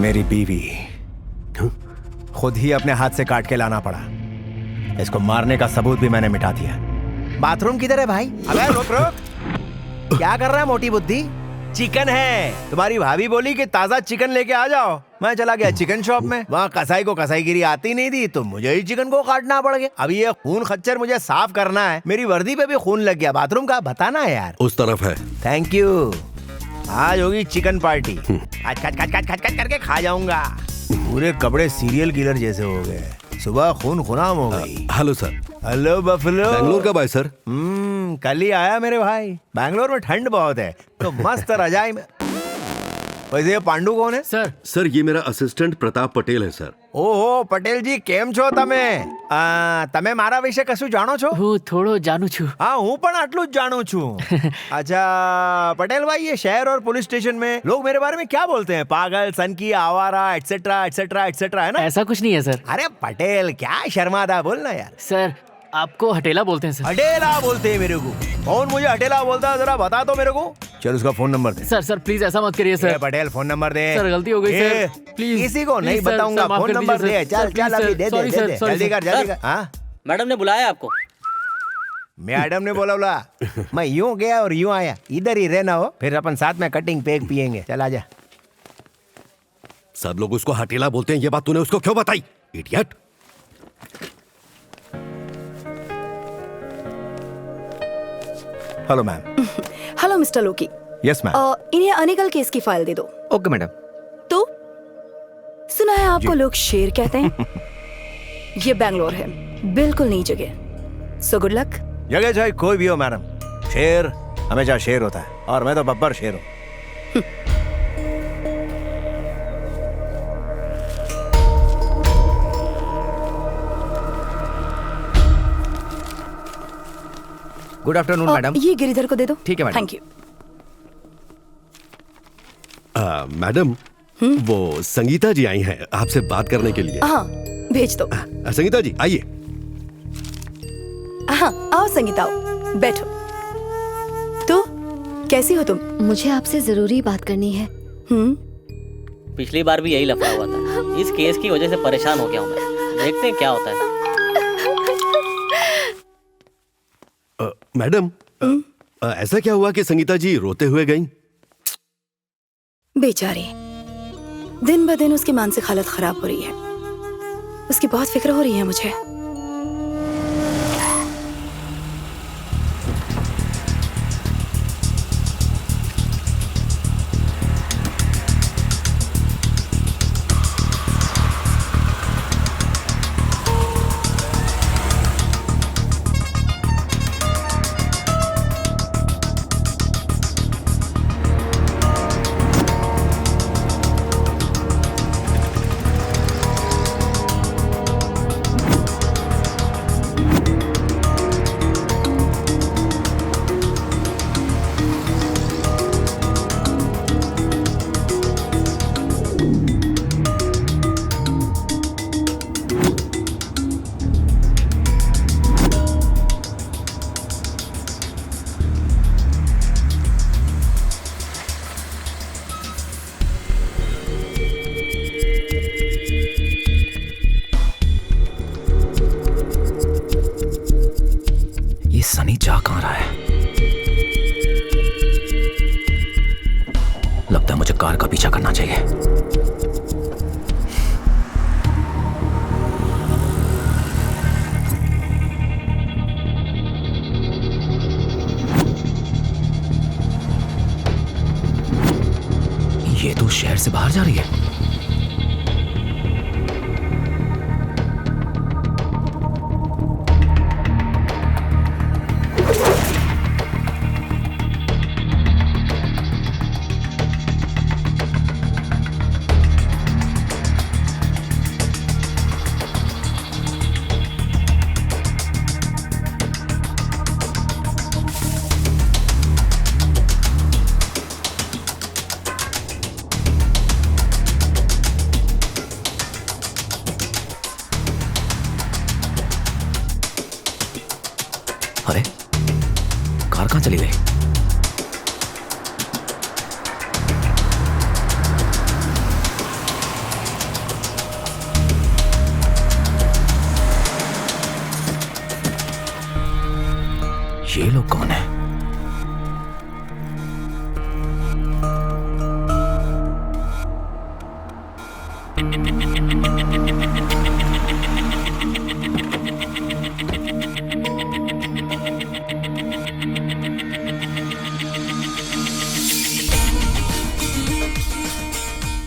मेरी बीवी खुद ही अपने हाथ से काट के लाना पड़ा। इसको मारने का सबूत भी मैंने मिटा दिया। बाथरूम किधर है भाई? अबे रुक रुक, क्या कर रहा है मोटी बुद्धि? चिकन है। तुम्हारी भाभी बोली कि ताजा चिकन लेके आ जाओ। मैं चला गया चिकन शॉप में, वहाँ कसाई को कसाईगिरी आती नहीं थी तो मुझे ही चिकन को काटना पड़ गया। अब ये खून खच्चर मुझे साफ करना है, मेरी वर्दी पे भी खून लग गया। बाथरूम का बताना है यार। उस तरफ है। Thank you. आज होगी चिकन पार्टी। आज खच खच खच खच खच करके खा जाऊंगा। पूरे कपड़े सीरियल किलर जैसे हो गए। सुबह खून खुनाम हो गई। Hello sir. Hello buffalo. Bangalore कब आए सर? कल ही आया मेरे भाई। बैंगलोर में ठंड बहुत है तो मस्त रजाई में। वैसे ये पांडु कौन है? सर ये मेरा असिस्टेंट प्रताप पटेल है सर। ओहो पटेल जी, केम છો તમે? તમે મારા વિશે કશું જાણો છો? હું થોડો જાણું છું। हाँ હું પણ આટલું જ જાણું છું। अच्छा पटेल भाई, ये शहर और पुलिस स्टेशन में लोग मेरे बारे में क्या बोलते हैं? पागल, सनकी, आवारा, एटसेट्रा एटसेट्रा एटसेट्रा, है ना? ऐसा कुछ नहीं है सर। अरे पटेल क्या शर्मादा, बोलना यार। सर आपको हटेला बोलते हैं सर। हटेला बोलते हैं मेरे को। कौन मुझे हटेला बोलता है, जरा बता दो मेरे को। चल उसका phone number they. Sir please ऐसा मत करिए सर। पटेल फोन नंबर दे। सर गलती हो गई ए, सर, प्लीज। किसी को नहीं बताऊंगा, फोन नंबर दे। चल चल अभी दे दे दे, जल्दी कर जल्दी कर। हाँ मैडम ने बुलाया आपको। मैडम ने बोला मैं यूं गया और यूं आया, इधर ही रहना हो, फिर अपन साथ में कटिंग पेक पियेंगे। चल आजा। सब लोग उसको हटेला बोलते हैं, ये बात तूने उसको क्यों बताई, idiot? Hello ma'am. Hello mister Loki. Yes ma'am. इन्हें अनिकल केस की फाइल दे दो। Okay madam. तो सुना है आपको लोग शेर कहते हैं। ये बैंगलोर है, बिल्कुल नई जगह। So good luck. जगह चाहे कोई भी हो मैडम, शेर हमेशा शेर होता है, और मैं तो बब्बर शेर हूँ। Good afternoon madam. ये गिरिधर को दे दो। ठीक है मैडम। Thank you. मैडम वो संगीता जी आई हैं आपसे बात करने के लिए। हाँ भेज दो। संगीता जी आइए। हाँ आओ संगीता, आओ बैठो। तो कैसी हो तुम? मुझे आपसे जरूरी बात करनी है। पिछली बार भी यही लफड़ा हुआ था, इस केस की वजह से परेशान हो गया हूँ मैं। देखते हैं क्या होता है। मैडम ऐसा क्या हुआ कि संगीता जी रोते हुए गईं? बेचारी, दिन ब दिन उसकी मानसिक हालत खराब हो रही है। उसकी बहुत फिक्र हो रही है मुझे। सनी जा कहां रहा है? लगता है मुझे कार का पीछा करना चाहिए। ये तो शहर से बाहर जा रही है। अरे कार कहां चली गई? ये लोग कौन है?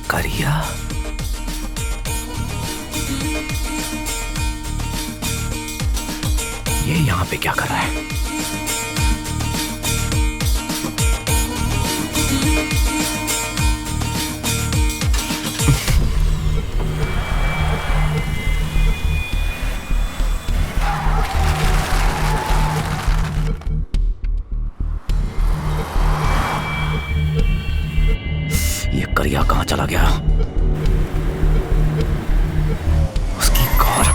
करिया, ये यहां पे क्या कर रहा है? ये करिया कहां चला गया? उसकी कार।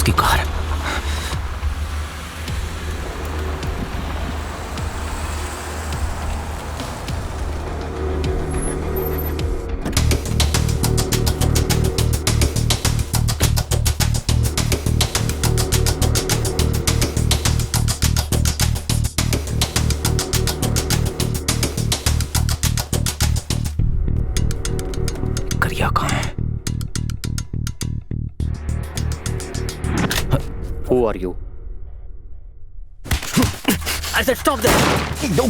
उसकी कार। करिया कहाँ है? Who are you? I said stop there. No.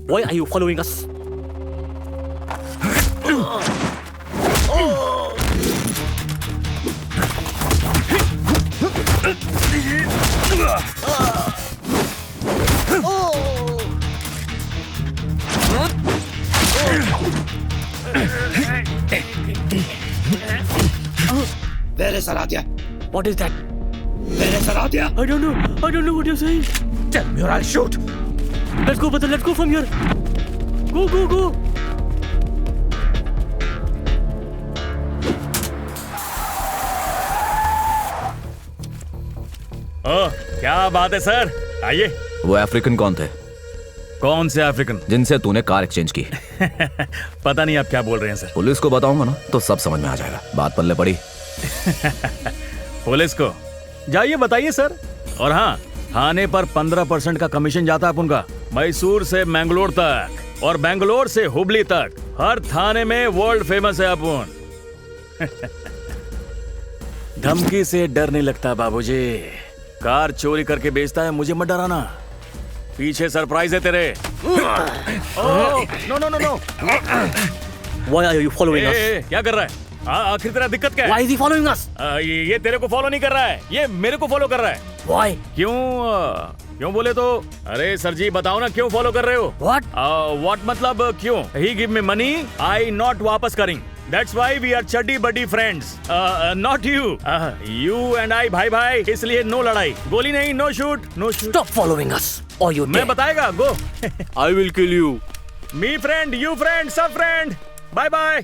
Why are you following us? Where is Aradhya? What is that? Where is Aradhya? I don't know. I don't know what you're saying. Tell me or I'll shoot. Let's go, brother. Let's go from here. Go, go, go. ओह, क्या बात है sir, आइए। वो African कौन थे? कौन से African? जिनसे तूने कार एक्सचेंज की। पता नहीं आप क्या बोल रहे हैं सर। पुलिस को बताऊंगा ना तो सब समझ में आ जाएगा। बात पल्ले पड़ी। पुलिस को जाइए बताइए सर। और हाँ, थाने पर 15% का कमीशन जाता है अपन का। मैसूर से मैंगलोर तक और बेंगलोर से हुबली तक हर थाने में वर्ल्ड फेमस है अपन। धमकी से डर नहीं लगता बाबूजी। कार चोरी करके बेचता है, मुझे मत डराना। पीछे सरप्राइज है तेरे। No no no no. Why are you following us? क्या कर रहा है? आखिर तेरा दिक्कत क्या है? Why is he following us? ये तेरे को फॉलो नहीं कर रहा है, ये मेरे को फॉलो कर रहा है। Why? क्यों बोले तो? अरे सर जी बताओ ना क्यों फॉलो कर रहे हो? What मतलब क्यों? He give me money, I not वापस करेंगे। That's why we are चड्डी बड्डी friends. Not you. You and I भाई इसलिए नो लड़ाई, गोली नहीं, know shoot, know shoot. Stop following us, or you मैं बताएगा, go. I will kill you. Me friend, you friend, सब friend. Bye bye.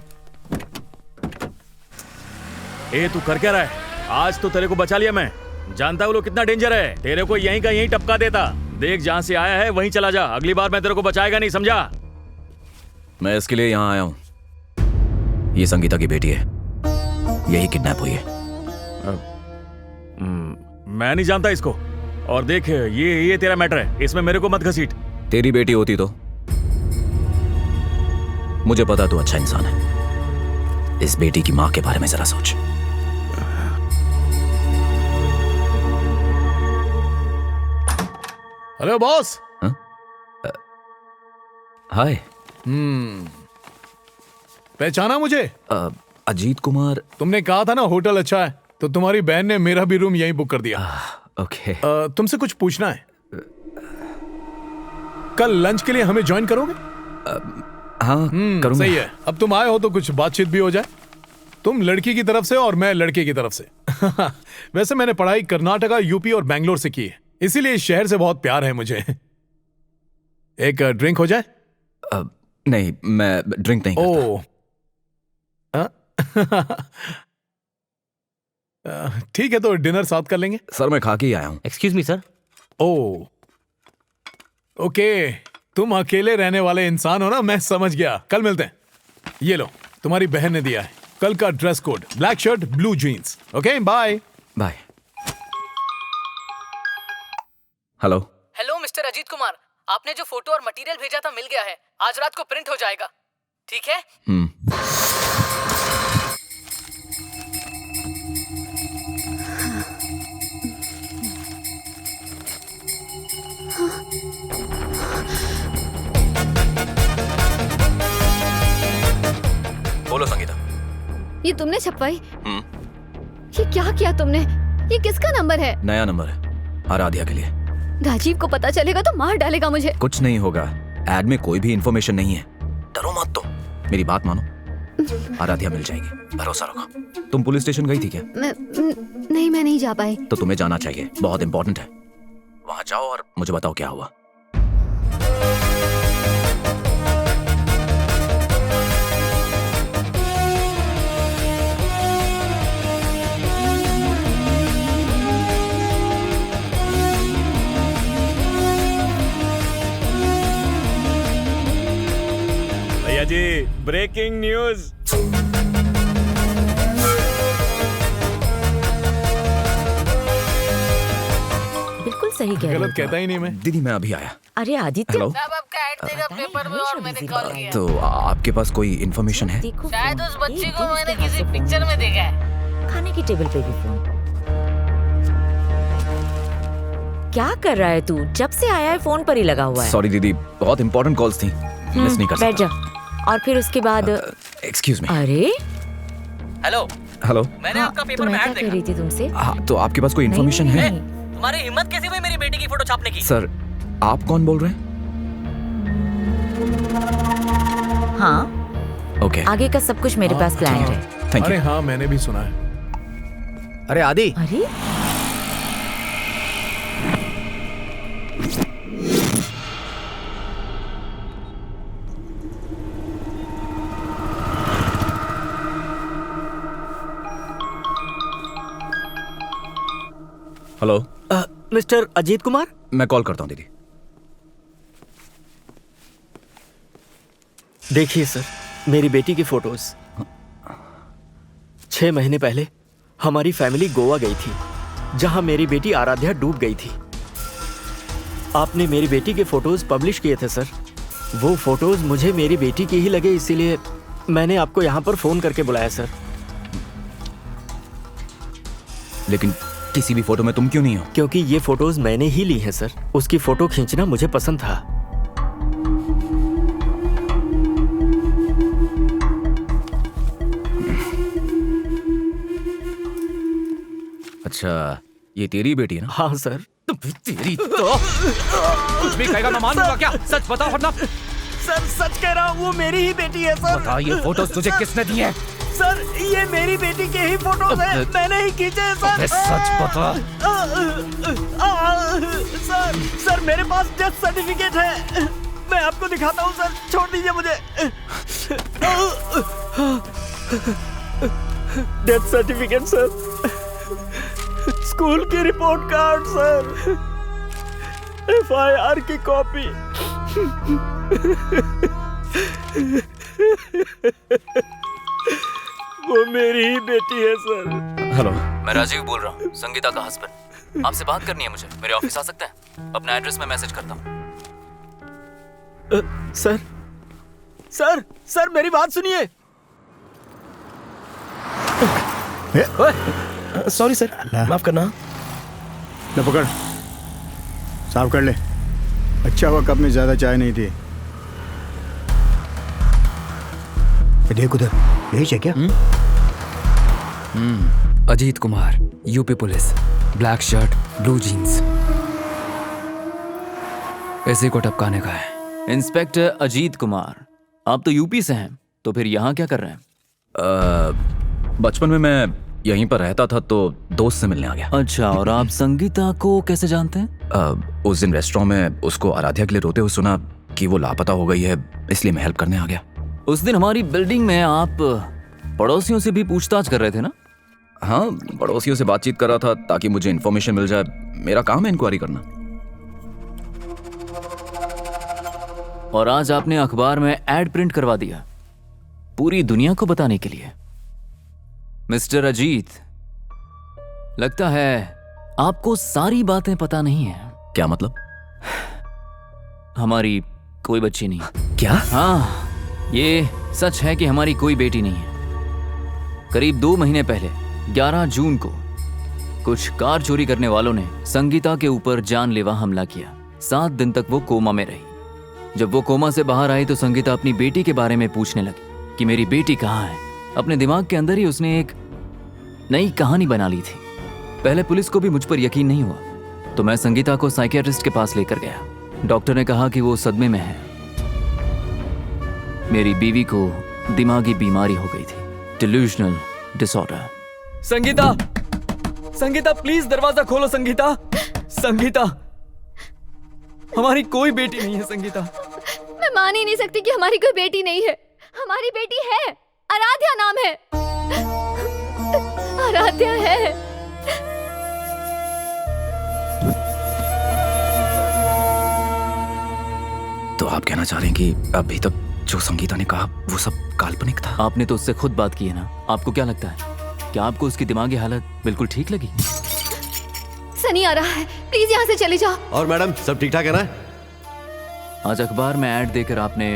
ए तू कर क्या रहा है? आज तो तेरे को बचा लिया मैं। जानता हूँ लोग कितना डेंजर है। तेरे को यहीं का यहीं टपका देता। देख जहाँ से आया है वहीं चला जा। अगली बार मैं तेरे को बचाएगा नहीं, समझा? मैं इसके लिए यहाँ आया हूँ। ये संगीता की बेटी है, यही किडनैप हुई है। मैं नहीं जानता इसको। और देख ये तेरा मैटर है, इसमें मेरे को मत घसीट। तेरी बेटी होती तो मुझे पता तू अच्छा इंसान है। इस बेटी की माँ के बारे में जरा सोच। Hello boss. हाय। पहचाना मुझे? अजीत कुमार। तुमने कहा था ना होटल अच्छा है, तो तुम्हारी बहन ने मेरा भी रूम यहीं बुक कर दिया। ओके। तुमसे कुछ पूछना है। कल लंच के लिए हमें ज्वाइन करोगे? हाँ करूंगा। सही है। अब तुम आए हो तो कुछ बातचीत भी हो जाए। तुम लड़की की तरफ से और मैं लड़के की तरफ से। वैसे मैंने पढ़ाई कर्नाटका, यूपी और बैंगलोर से की है, इसीलिए इस शहर से बहुत प्यार है मुझे। एक ड्रिंक हो जाए? नहीं, मैं ड्रिंक नहीं करता। ठीक है, तो डिनर साथ कर लेंगे। सर मैं खा के ही आया हूँ। Excuse me sir. ओके, तुम अकेले रहने वाले इंसान हो ना, मैं समझ गया। कल मिलते हैं। ये लो, तुम्हारी बहन ने दिया है। कल का dress code black shirt blue jeans. Okay bye bye. Hello. Hello mister Ajit Kumar, आपने जो फोटो और मटेरियल भेजा था मिल गया है। आज रात को प्रिंट हो जाएगा, ठीक है? बोलो संगीता। ये तुमने छपवाई? ये क्या किया तुमने? ये किसका नंबर है? नया नंबर है, आराध्या के लिए। राजीव को पता चलेगा तो मार डालेगा मुझे। कुछ नहीं होगा, एड में कोई भी इंफॉर्मेशन नहीं है। डरो मत तुम, मेरी बात मानो। आराध्या मिल जाएगी, भरोसा रखो। तुम पुलिस स्टेशन गई थी क्या? नहीं, मैं नहीं जा पाई। तो तुम्हें जाना चाहिए, बहुत इंपॉर्टेंट है। वहां जाओ और मुझे बताओ क्या हुआ। भैया जी, ब्रेकिंग न्यूज। बिल्कुल सही कह रहे गलत हो। कहता ही नहीं मैं। दीदी मैं अभी आया। अरे आदित्य, हेलो। साहब आपका ऐड देगा पेपर में और मैंने कॉल किया। तो आपके पास कोई इन्फॉर्मेशन है? शायद उस बच्ची को मैंने किसी पिक्चर में देखा है। खाने की टेबल पे भी फोन। क्या कर रहा है तू? जब से आया है फोन पर ही लगा हुआ है। सॉरी दीदी, बहुत इंपॉर्टेंट कॉल्स थी, मिस नहीं कर बैठ सकता। जा। और फिर उसके बाद एक्सक्यूज मी। अरे हेलो, हेलो। मैंने आपका पेपर तो में मैं ऐड क्या कह रही थी तुमसे? हाँ, तो आपके पास कोई इन्फॉर्मेशन है? तुम्हारी हिम्मत कैसी हुई मेरी बेटी की फोटो छापने की? सर, आप कौन बोल रहे हैं? हाँ, ओके। आगे का सब कुछ मेरे पास प्लान है। थैंक अरे यू। हाँ, मैंने भी सुना है। अरे आदि, अरे हेलो। मिस्टर अजीत कुमार, मैं कॉल करता हूँ दीदी। देखिए सर, मेरी बेटी की फोटोज। 6 महीने पहले हमारी फैमिली गोवा गई थी, जहां मेरी बेटी आराध्या डूब गई थी। आपने मेरी बेटी के फोटोज पब्लिश किए थे सर। वो फोटोज मुझे मेरी बेटी की ही लगे, इसीलिए मैंने आपको यहाँ पर फोन करके बुलाया सर। लेकिन किसी भी फोटो में तुम क्यों नहीं हो? क्योंकि ये फोटोज मैंने ही ली हैं सर। उसकी फोटो खींचना मुझे पसंद था। अच्छा, ये तेरी बेटी है ना? हाँ सर। तेरी तो कुछ भी कहेगा मैं मान लूंगा क्या? सच बताओ वरना। सर सच कह रहा हूँ, वो मेरी ही बेटी है सर। बता, ये फोटोज तुझे किसने दी है? सर, ये मेरी बेटी के ही फोटोज हैं, मैंने ही खींचे हैं सर। सच बता। सर मेरे पास डेथ सर्टिफिकेट है, मैं आपको दिखाता हूँ सर। छोड़ दीजिए मुझे। डेथ सर्टिफिकेट सर, स्कूल की रिपोर्ट कार्ड सर, FIR की कॉपी। वो मेरी ही बेटी है सर। हेलो। मैं राजीव बोल रहा हूँ, संगीता का हस्बैंड। आपसे बात करनी है मुझे। मेरे ऑफिस आ सकते हैं? अपना एड्रेस में मैसेज करता हूँ। सर सर सर मेरी बात सुनिए। सॉरी सर, माफ करना। ले पकड़, साफ कर ले। अच्छा हुआ कप में ज्यादा चाय नहीं थी। देख उधर, यही है क्या? Ajit Kumar, UP police, black shirt, blue jeans. ऐसे को टपकाने का है। इंस्पेक्टर अजीत कुमार, आप तो यूपी से हैं, तो फिर यहाँ क्या कर रहे हैं? बचपन में मैं यहीं पर रहता था, तो दोस्त से मिलने आ गया। अच्छा, और आप संगीता को कैसे जानते हैं? उस दिन रेस्टोरेंट में उसको आराध्या के लिए रोते हुए सुना कि वो लापता हो गई है, इसलिए मैं हेल्प करने आ गया। उस दिन हमारी बिल्डिंग में आप पड़ोसियों से भी पूछताछ कर रहे थे ना? हाँ, पड़ोसियों से बातचीत कर रहा था ताकि मुझे इन्फॉर्मेशन मिल जाए। मेरा काम है इंक्वायरी करना। और आज आपने अखबार में एड प्रिंट करवा दिया, पूरी दुनिया को बताने के लिए। मिस्टर अजीत, लगता है आपको सारी बातें पता नहीं है। क्या मतलब? हमारी कोई बच्ची नहीं। क्या? हाँ, ये सच है कि हमारी कोई बेटी नहीं है। करीब 2 महीने पहले 11 जून को कुछ कार चोरी करने वालों ने संगीता के ऊपर जानलेवा हमला किया। 7 दिन तक वो कोमा में रही। जब वो कोमा से बाहर आई तो संगीता अपनी बेटी के बारे में पूछने लगी कि मेरी बेटी कहाँ है। अपने दिमाग के अंदर ही उसने एक नई कहानी बना ली थी। पहले पुलिस को भी मुझ पर यकीन नहीं हुआ, तो मैं संगीता को साइकियाट्रिस्ट के पास लेकर गया। डॉक्टर ने कहा कि वो सदमे में है। मेरी बीवी को दिमागी बीमारी हो गई थी, delusional disorder. Sangeeta, Sangeeta please दरवाजा खोलो। संगीता, संगीता, हमारी कोई बेटी नहीं है। संगीता, मैं मान ही नहीं सकती कि हमारी कोई बेटी नहीं है। हमारी बेटी है, आराध्या नाम है। आराध्या है। तो आप कहना चाह रहे हैं कि अभी तक जो संगीता ने कहा वो सब काल्पनिक था। आपने तो उससे खुद बात की है ना, आपको क्या लगता है? क्या आपको उसकी दिमागी हालत बिल्कुल ठीक लगी? सनी आ रहा है, प्लीज यहाँ से चले जाओ। और मैडम सब ठीक ठाक है ना? आज अखबार में ऐड देकर आपने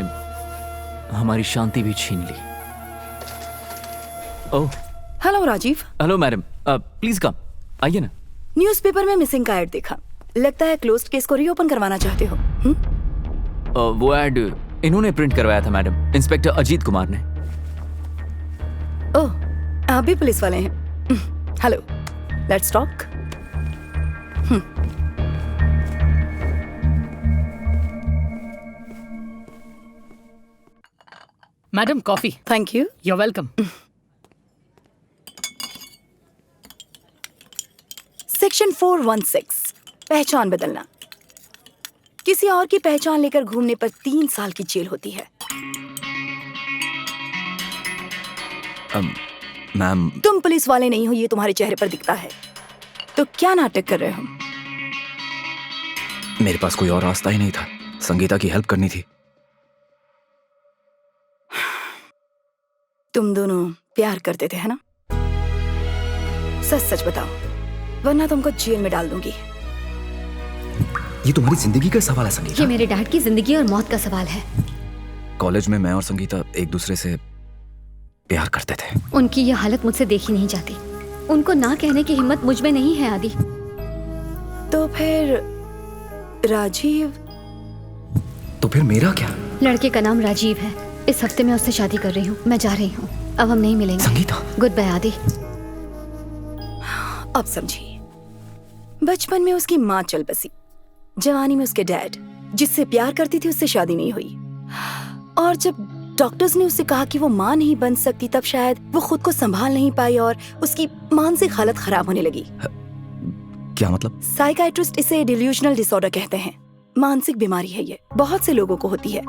हमारी शांति भी छीन ली। Oh hello Rajiv. Hello madam, please come, आइए ना। न्यूज़पेपर में मिसिंग का ऐड देखा, लगता है क्लोज्ड केस को रीओपन करवाना चाहते हो। वो ऐड इन्होंने प्रिंट करवाया था मैडम, इंस्पेक्टर अजीत कुमार ने। ओह, आप भी पुलिस वाले हैं? Hello, let's talk. Madam coffee. Thank you. You welcome. Section 416, पहचान बदलना। किसी और की पहचान लेकर घूमने पर 3 साल की जेल होती है। मैम, तुम पुलिस वाले नहीं हो, ये तुम्हारे चेहरे पर दिखता है। तो क्या नाटक कर रहे हो? मेरे पास कोई और रास्ता ही नहीं था, संगीता की हेल्प करनी थी। तुम दोनों प्यार करते थे, है ना? सच सच बताओ, वरना तुमको जेल में डाल दूंगी। ये तुम्हारी जिंदगी का सवाल है संगीता। ये मेरे डैड की जिंदगी और मौत का सवाल है। कॉलेज में मैं और संगीता एक दूसरे से प्यार करते थे। उनकी ये हालत मुझसे देखी नहीं जाती। उनको ना कहने की हिम्मत मुझ में नहीं है आदि। तो फिर राजीव? तो फिर मेरा क्या? लड़के का नाम राजीव है। इस हफ्ते मैं उससे शादी कर रही हूँ। मैं जा रही हूँ, अब हम नहीं मिलेंगे। संगीता, गुड बाय आदि। अब समझी। बचपन में उसकी माँ चल बसी, जवानी में उसके डैड, जिससे प्यार करती थी, उससे शादी नहीं हुई। और जब डॉक्टर्स ने उससे कहा कि वो माँ नहीं बन सकती, तब शायद वो खुद को संभाल नहीं पाई और उसकी मानसिक हालत खराब होने लगी। क्या मतलब? साइकाइट्रिस्ट इसे डिल्यूजनल डिसऑर्डर कहते हैं। मानसिक बीमारी है ये, बहुत से लोगों को होती है।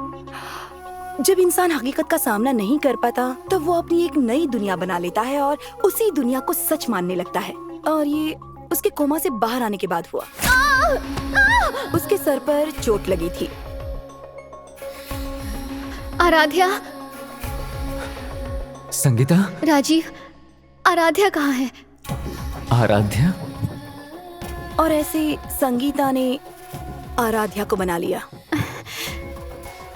जब इंसान हकीकत का सामना नहीं कर पाता, तब वो अपनी एक नई दुनिया बना लेता है और उसी दुनिया को सच मानने लगता है। और ये उसके कोमा से बाहर आने के बाद हुआ। उसके सर पर चोट लगी थी। आराध्या। संगीता। राजीव, आराध्या कहाँ है? आराध्या? और ऐसे संगीता ने आराध्या को बना लिया।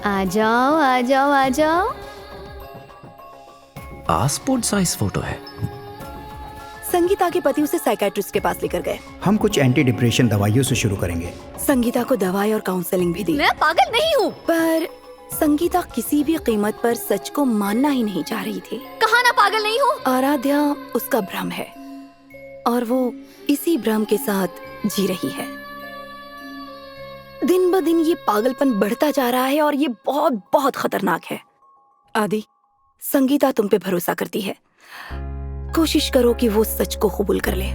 आ जाओ आ जाओ आ जाओ। पासपोर्ट साइज फोटो है। संगीता के पति उसे साइकाइट्रिस्ट के पास लेकर गए। हम कुछ एंटी डिप्रेशन दवाइयों से शुरू करेंगे। संगीता को दवाई और काउंसलिंग भी दी। मैं पागल नहीं हूँ। पर संगीता किसी भी कीमत पर सच को मानना ही नहीं चाह रही थी। कहा ना पागल नहीं हूँ। आराध्या उसका भ्रम है और वो इसी भ्रम के साथ जी रही है। दिन ब दिन ये पागलपन बढ़ता जा रहा है और ये बहुत बहुत खतरनाक है। आदि, संगीता तुम पे भरोसा करती है। कोशिश करो कि वो सच को कबूल कर ले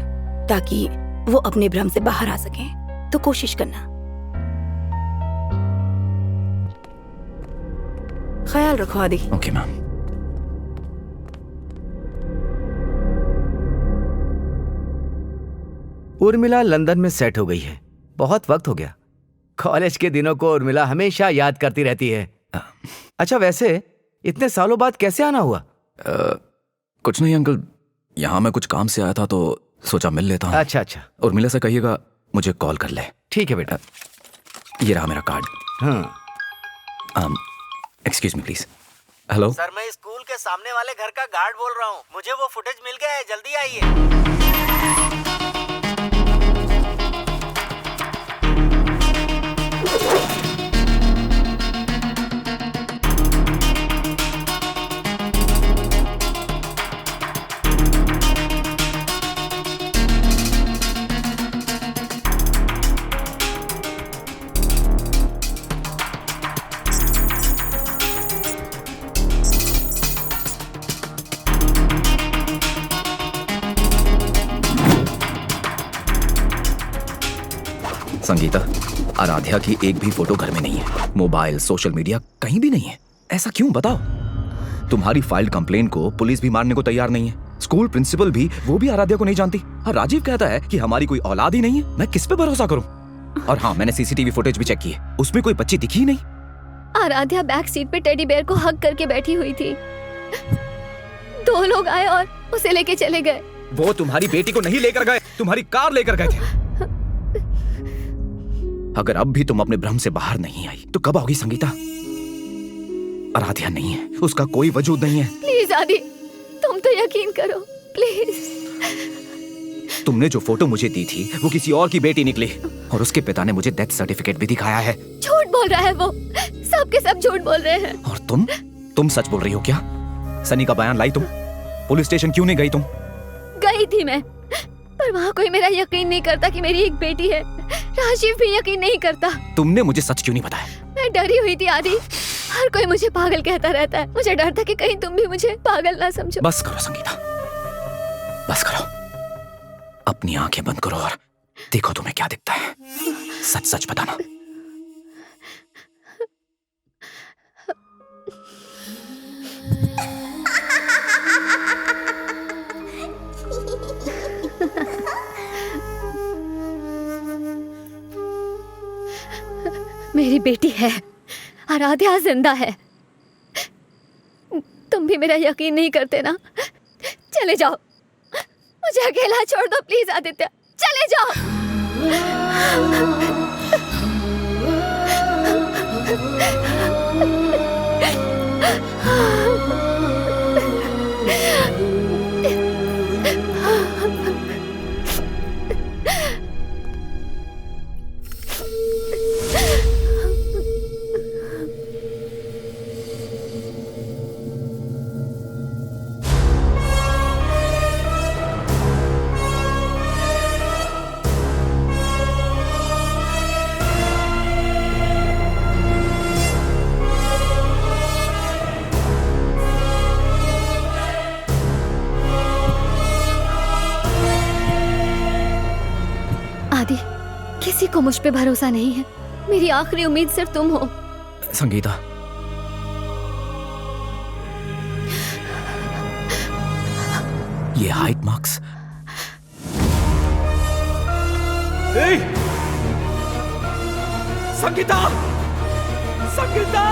ताकि वो अपने भ्रम से बाहर आ सके। तो कोशिश करना। ख्याल रखो Adi. Okay ma'am. Urmila London में सेट हो गई है। बहुत वक्त हो गया। कॉलेज के दिनों को उर्मिला हमेशा याद करती रहती है। अच्छा, वैसे इतने सालों बाद कैसे आना हुआ? कुछ नहीं अंकल, यहाँ मैं कुछ काम से आया था तो सोचा मिल लेता हूँ। अच्छा अच्छा। उर्मिला से कहिएगा मुझे कॉल कर ले। ठीक है बेटा। ये रहा मेरा कार्ड। हाँ। Excuse me please. Hello sir, मैं स्कूल के सामने वाले घर का गार्ड बोल रहा हूँ। मुझे वो फुटेज मिल गया है, जल्दी आइए। संगीता, आराध्या की एक भी फोटो घर में नहीं है। मोबाइल, सोशल मीडिया कहीं भी नहीं है। ऐसा क्यों बताओ? तुम्हारी फाइल्ड कंप्लेन को पुलिस भी मारने को तैयार नहीं है। स्कूल प्रिंसिपल भी, वो भी आराध्या को नहीं जानती। और राजीव कहता है कि हमारी कोई औलाद ही नहीं है। मैं किस पे भरोसा करूं? और हाँ, मैंने सीसीटीवी फुटेज भी चेक की है, उसमें कोई बच्ची दिखी ही नहीं। आराध्या बैक सीट पे टेडी बेयर को हग करके बैठी हुई थी। 2 लोग आए और उसे लेके चले गए। वो तुम्हारी बेटी को नहीं लेकर गए, तुम्हारी कार लेकर गए थे। अगर अब भी तुम अपने भ्रम से बाहर नहीं आई तो कब आओगी संगीता? आराध्या नहीं है, उसका कोई वजूद नहीं है। प्लीज आदि, तुम तो यकीन करो प्लीज। तुमने जो फोटो मुझे दी थी वो किसी और की बेटी निकली और उसके पिता ने मुझे डेथ सर्टिफिकेट भी दिखाया है। झूठ बोल रहा है वो, सब के सब झूठ बोल रहे हैं। और तुम सच बोल रही हो क्या? सनी का बयान लाई तुम? पुलिस स्टेशन क्यों नहीं गई तुम? गई थी मैं, पर वहाँ कोई मेरा यकीन नहीं करता कि मेरी एक बेटी है। राजीव भी यकीन नहीं करता। तुमने मुझे सच क्यों नहीं बताया? मैं डरी हुई थी आदि, हर कोई मुझे पागल कहता रहता है। मुझे डर था कि कहीं तुम भी मुझे पागल ना समझो। बस करो संगीता, बस करो। अपनी आंखें बंद करो और देखो तुम्हें क्या दिखता है। सच सच बताना। मेरी बेटी है, आराध्या जिंदा है। तुम भी मेरा यकीन नहीं करते ना? चले जाओ, मुझे अकेला छोड़ दो प्लीज आदित्य, चले जाओ। आदि, किसी को मुझ पे भरोसा नहीं है। मेरी आखिरी उम्मीद सिर्फ तुम हो। संगीता, ये हाइट मार्क्स। संगीता, संगीता!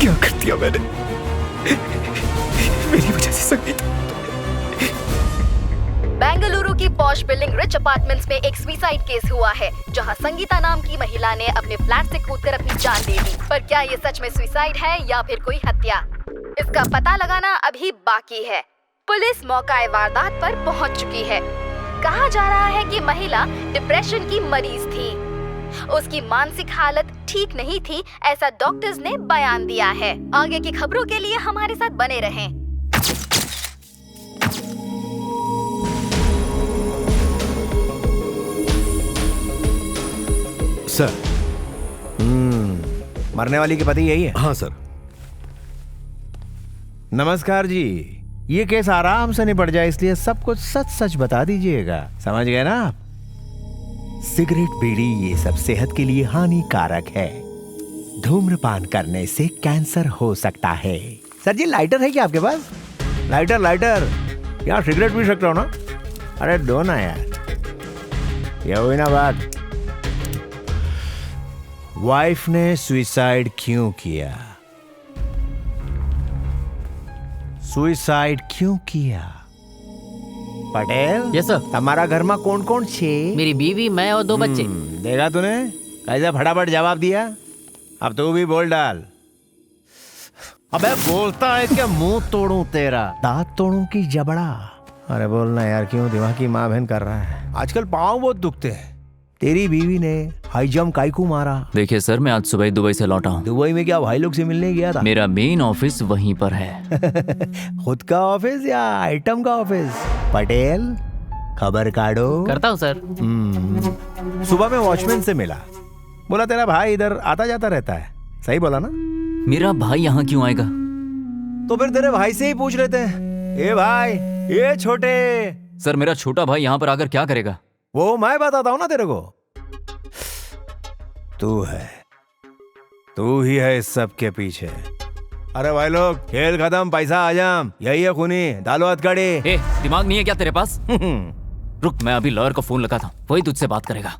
क्या कर दिया मैंने? मेरी वजह से संगीता। बेंगलुरु की पॉश बिल्डिंग रिच अपार्टमेंट्स में एक सुसाइड केस हुआ है, जहां संगीता नाम की महिला ने अपने फ्लैट से कूदकर अपनी जान दे दी। पर क्या ये सच में सुसाइड है या फिर कोई हत्या, इसका पता लगाना अभी बाकी है। पुलिस मौका वारदात पर पहुंच चुकी है। कहा जा रहा है कि महिला डिप्रेशन की मरीज थी। उसकी मानसिक हालत ठीक नहीं थी, ऐसा डॉक्टर्स ने बयान दिया है। आगे की खबरों के लिए हमारे साथ बने रहें। सर। मरने वाली के पति यही है? हाँ सर। नमस्कार जी, ये केस आराम से निपट जाए इसलिए सब कुछ सच सच बता दीजिएगा, समझ गए ना आप? सिगरेट, बीड़ी ये सब सेहत के लिए हानिकारक है। धूम्रपान करने से कैंसर हो सकता है। सर जी, लाइटर है क्या आपके पास? Lighter, lighter. यहाँ सिगरेट पी सकते हो ना? अरे दो ना यार। ये हुई ना बात। वाइफ ने सुसाइड क्यों किया? सुसाइड क्यों किया? Patel, yes sir. तुम्हारा घर में कौन कौन छे? मेरी बीवी, मैं और 2 बच्चे। देखा तूने कैसे फटाफट जवाब दिया? अब तू भी बोल डाल। अबे बोलता है क्या मुंह तोड़ूं तेरा, दांत तोड़ूं की जबड़ा? अरे बोलना यार, क्यों दिमाग की माँ बहन कर रहा है? आजकल पाँव बहुत दुखते हैं। तेरी बीवी ने हाई जंप काईकू मारा। देखिए सर, मैं आज सुबह दुबई से लौटा हूँ। दुबई में क्या भाई लोग से मिलने गया था? मेरा मेन ऑफिस वहीं पर है। खुद का ऑफिस या आइटम का ऑफिस? पटेल खबर काटो। करता हूँ सर। सुबह में वॉचमैन से मिला, बोला तेरा भाई इधर आता जाता रहता है। सही बोला ना? मेरा भाई यहाँ क्यों आएगा? तो फिर तेरे भाई से ही पूछ लेते हैं। ए भाई, ये छोटे। सर मेरा छोटा भाई यहाँ पर आकर क्या करेगा? वो मैं बताता हूँ ना तेरे को। तू है, तू ही है इस सब के पीछे। अरे भाई लोग, खेल खत्म, पैसा आजाम, यही है खूनी। डालो हथकड़ी। ए, दिमाग नहीं है क्या तेरे पास? रुक, मैं अभी लॉयर को फोन लगाता हूँ, वही तुझसे बात करेगा।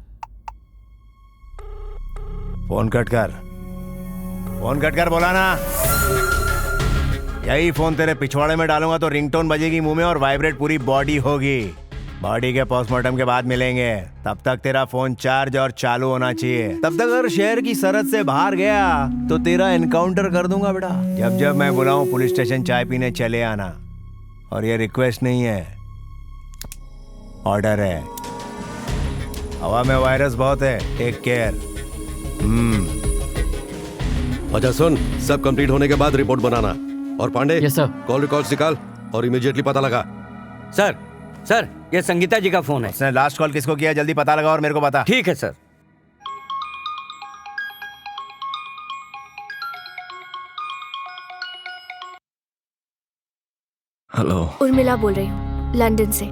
फोन कट कर, फोन कट कर, बोला ना। यही फोन तेरे पिछवाड़े में डालूंगा तो रिंगटोन बजेगी मुंह में और वाइब्रेट पूरी बॉडी होगी। बॉडी के पोस्टमार्टम के बाद मिलेंगे। तब तक तेरा फोन चार्ज और चालू होना चाहिए। तब तक अगर शहर की सरहद से बाहर गया तो तेरा एनकाउंटर कर दूंगा बेटा। जब जब मैं बुलाऊं पुलिस स्टेशन चाय पीने चले आना। और ये रिक्वेस्ट नहीं है, ऑर्डर है। हवा में वायरस बहुत है, टेक केयर। अच्छा सुन, सब कंप्लीट होने के बाद रिपोर्ट बनाना। और Pandey, yes sir. Call records निकाल और इमीडिएटली पता लगा। सर, सर ये संगीता जी का फोन है। उसने लास्ट कॉल किसको किया, जल्दी पता लगा और मेरे को बता। ठीक है सर। हेलो, उर्मिला बोल रही हूँ, लंदन से।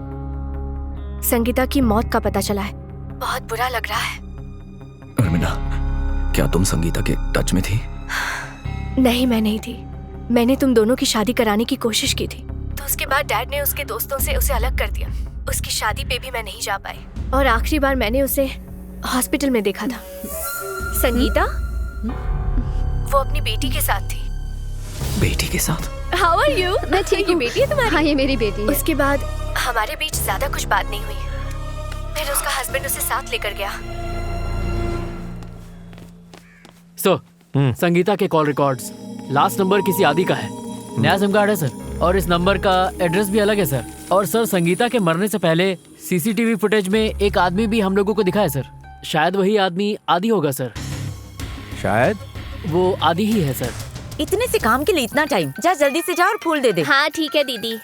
संगीता की मौत का पता चला है। बहुत बुरा लग रहा है। उर्मिला, क्या तुम संगीता के टच में थी? नहीं, मैं नहीं थी। मैंने तुम दोनों की शादी कराने की कोशिश की थी, तो उसके बाद डैड ने उसके दोस्तों से उसे अलग कर दिया। उसकी शादी पे भी मैं नहीं जा पाई और आखिरी बार मैंने उसे हॉस्पिटल में देखा था। संगीता, वो अपनी बेटी के साथ थी। बेटी के साथ? How are you? मैं ठीक हूँ। बेटी है तुम्हारी? हाँ, ये मेरी बेटी है। उसके बाद हमारे बीच ज्यादा कुछ बात नहीं हुई। फिर उसका हस्बैंड उसे साथ लेकर गया। संगीता के कॉल रिकॉर्ड्स, लास्ट नंबर किसी आदि का है। नया सिम कार्ड है सर, और इस नंबर का एड्रेस भी अलग है सर। और सर, संगीता के मरने से पहले सीसीटीवी फुटेज में एक आदमी भी हम लोगों को दिखा है सर। शायद वही आदमी आदि होगा सर। शायद वो आदि ही है सर। इतने से काम के लिए इतना टाइम? जा जल्दी से जा और फूल दे दे। हाँ ठीक है दीदी।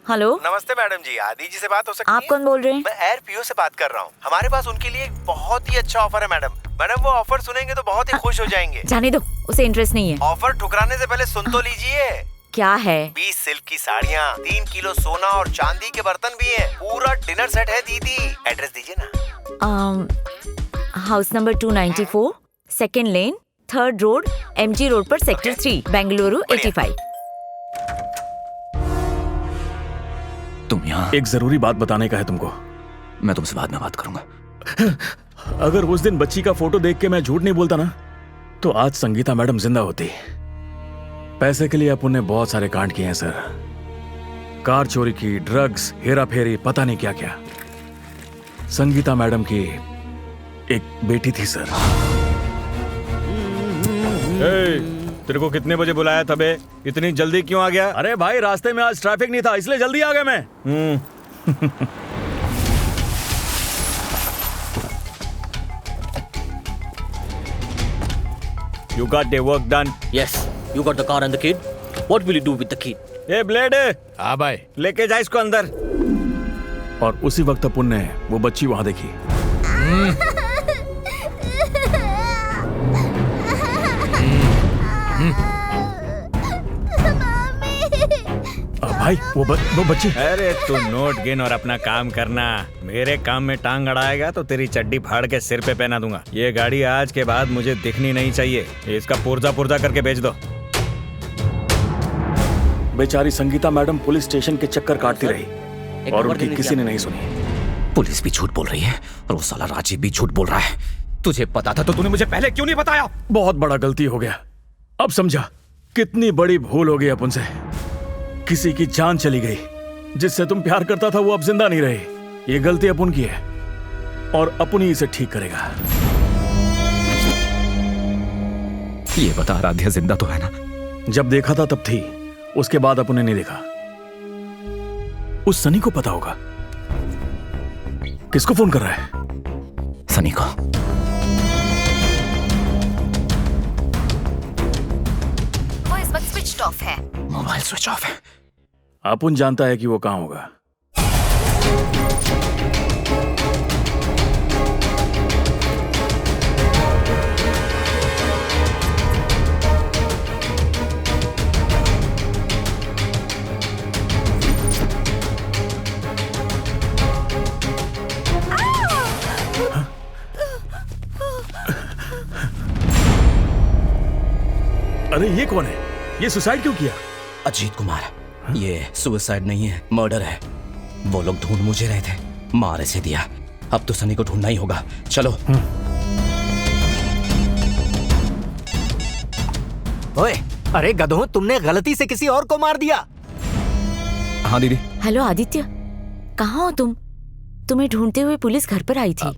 हेलो, नमस्ते मैडम जी, आदि जी से बात हो सकती है? आप कौन बोल रहे हैं? मैं एयर पीओ से बात कर रहा हूँ। हमारे पास उनके लिए एक बहुत ही अच्छा ऑफर है मैडम। मैडम वो ऑफर सुनेंगे तो बहुत ही खुश हो जाएंगे। जाने दो, उसे इंटरेस्ट नहीं है। ऑफर ठुकराने से पहले सुन तो लीजिए। क्या है? 20 सिल्क की साड़ियाँ, 3 किलो सोना और चांदी के बर्तन भी है। पूरा डिनर सेट है दीदी। एड्रेस दीजिए ना। हाउस नंबर 294, सेकेंड लेन, 3rd रोड, MG रोड पर, सेक्टर 3, बेंगलुरु 85। तुम यहाँ? एक जरूरी बात बताने का है तुमको। मैं तुमसे बाद में बात करूंगा। अगर उस दिन बच्ची का फोटो देख के मैं झूठ नहीं बोलता ना, तो आज संगीता मैडम जिंदा होती। पैसे के लिए अपन ने बहुत सारे कांड किए हैं सर। कार चोरी की, ड्रग्स, हेरा फेरी, पता नहीं क्या क्या। संगीता मैडम की एक बेटी थी सर। तेरे को कितने बजे बुलाया था बे? इतनी जल्दी क्यों आ गया? अरे भाई, रास्ते में आज ट्रैफिक नहीं था, इसलिए जल्दी आ गया मैं। You got the work done? Yes. You got the car and the kid? What will you do with the kid? A blade, हाँ भाई, लेके जा इसको अंदर। और उसी वक्त अपन ने वो बच्ची वहां देखी। भाई वो बच्ची। अरे तू नोट गिन और अपना काम करना। मेरे काम में टांग अड़ाएगा तो तेरी चड्डी फाड़ के सिर पे पहना दूंगा। ये गाड़ी आज के बाद मुझे दिखनी नहीं चाहिए। इसका पुर्जा पुर्जा करके बेच दो। बेचारी संगीता मैडम पुलिस स्टेशन के चक्कर काटती रही और उनकी किसी ने नहीं सुनी। पुलिस भी झूठ बोल रही है और वो साला राजीव भी झूठ बोल रहा है। तुझे पता था तो तूने मुझे पहले क्यों नहीं बताया? बहुत बड़ा गलती हो गया। अब समझा कितनी बड़ी भूल हो गई अपन से। किसी की जान चली गई। जिससे तुम प्यार करता था वो अब जिंदा नहीं रही। ये गलती अपन की है और अपन ही इसे ठीक करेगा। ये बता, आराध्या जिंदा तो है ना? जब देखा था तब थी, उसके बाद अपन ने नहीं देखा। उस सनी को पता होगा। किसको फोन कर रहा है? सनी को। वो इस वक्त स्विच ऑफ है। मोबाइल स्विच ऑफ है। अपुन जानता है कि वो कहाँ होगा। अरे ये कौन है? ये सुसाइड क्यों किया? अजीत कुमार। ये सुसाइड नहीं है, मर्डर है। वो लोग ढूंढ मुझे रहे थे, मार ऐसे दिया। अब तो सनी को ढूंढना ही होगा। चलो। ओए, अरे गधों, तुमने गलती से किसी और को मार दिया। हाँ दीदी। हेलो आदित्य, कहाँ हो तुम? तुम्हें ढूंढते हुए पुलिस घर पर आई थी।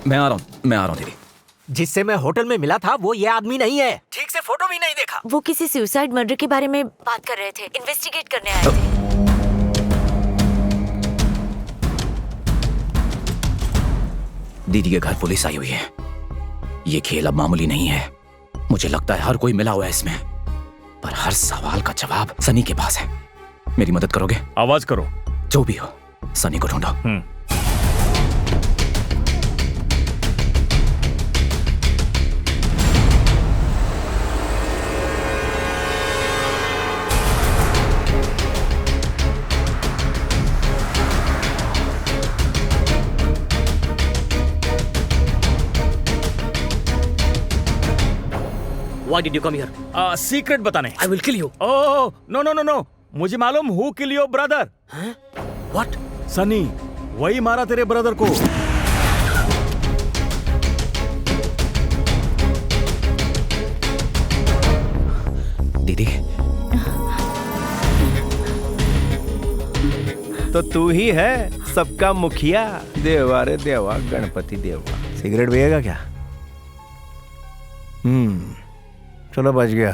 मैं आ रहा हूँ दीदी। जिससे मैं होटल में मिला था वो ये आदमी नहीं है। ठीक से फोटो भी नहीं देखा। वो किसी सुसाइड मर्डर के बारे में बात कर रहे थे, इन्वेस्टिगेट करने आए थे। दीदी के घर पुलिस आई हुई है। ये खेल अब मामूली नहीं है। मुझे लगता है हर कोई मिला हुआ है इसमें, पर हर सवाल का जवाब सनी के पास है। मेरी मदद करोगे? आवाज करो। जो भी हो, सनी को ढूंढो। Why did you come here? Secret बताने। I will kill you. Oh, no no no no, मुझे मालूम who kill your brother. What? Sunny, वही मारा तेरे ब्रदर को। दीदी। तो तू ही है सबका मुखिया। देवा रे देवा, गणपति देवा। सिगरेट पिएगा क्या? चलो बच गया।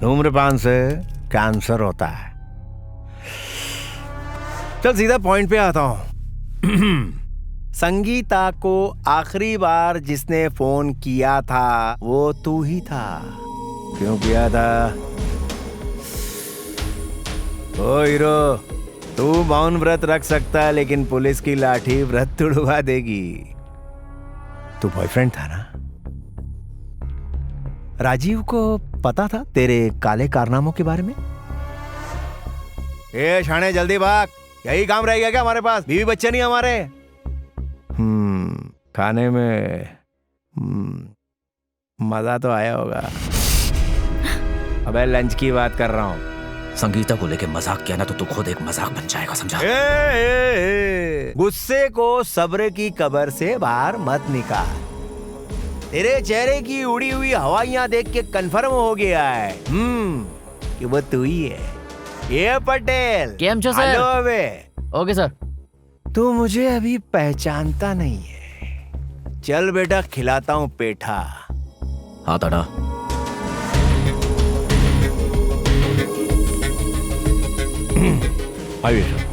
धूम्रपान से कैंसर होता है। चल सीधा पॉइंट पे आता हूं। संगीता को आखिरी बार जिसने फोन किया था वो तू ही था। क्यों किया था? ओ हीरो, तू मौन व्रत रख सकता है लेकिन पुलिस की लाठी व्रत तुड़वा देगी। तू बॉयफ्रेंड था ना? राजीव को पता था तेरे काले कारनामों के बारे में? ए शाने, जल्दी भाग। यही काम रह गया क्या हमारे पास? बीवी बच्चे नहीं हमारे? खाने में मजा तो आया होगा। अबे लंच की बात कर रहा हूँ। संगीता को लेके मजाक किया ना तो तू खुद एक मजाक बन जाएगा, समझा? गुस्से को सब्र की कब्र से बाहर मत निकाल। तेरे चेहरे की उड़ी हुई हवाइयां देख के कंफर्म हो गया है कि वो तू ही है। ये पटेल। केम छो सर? हेलो अबे। Okay sir. तू मुझे अभी पहचानता नहीं है। चल बेटा, खिलाता हूँ पेठा। हाँ ताड़ा। आइए।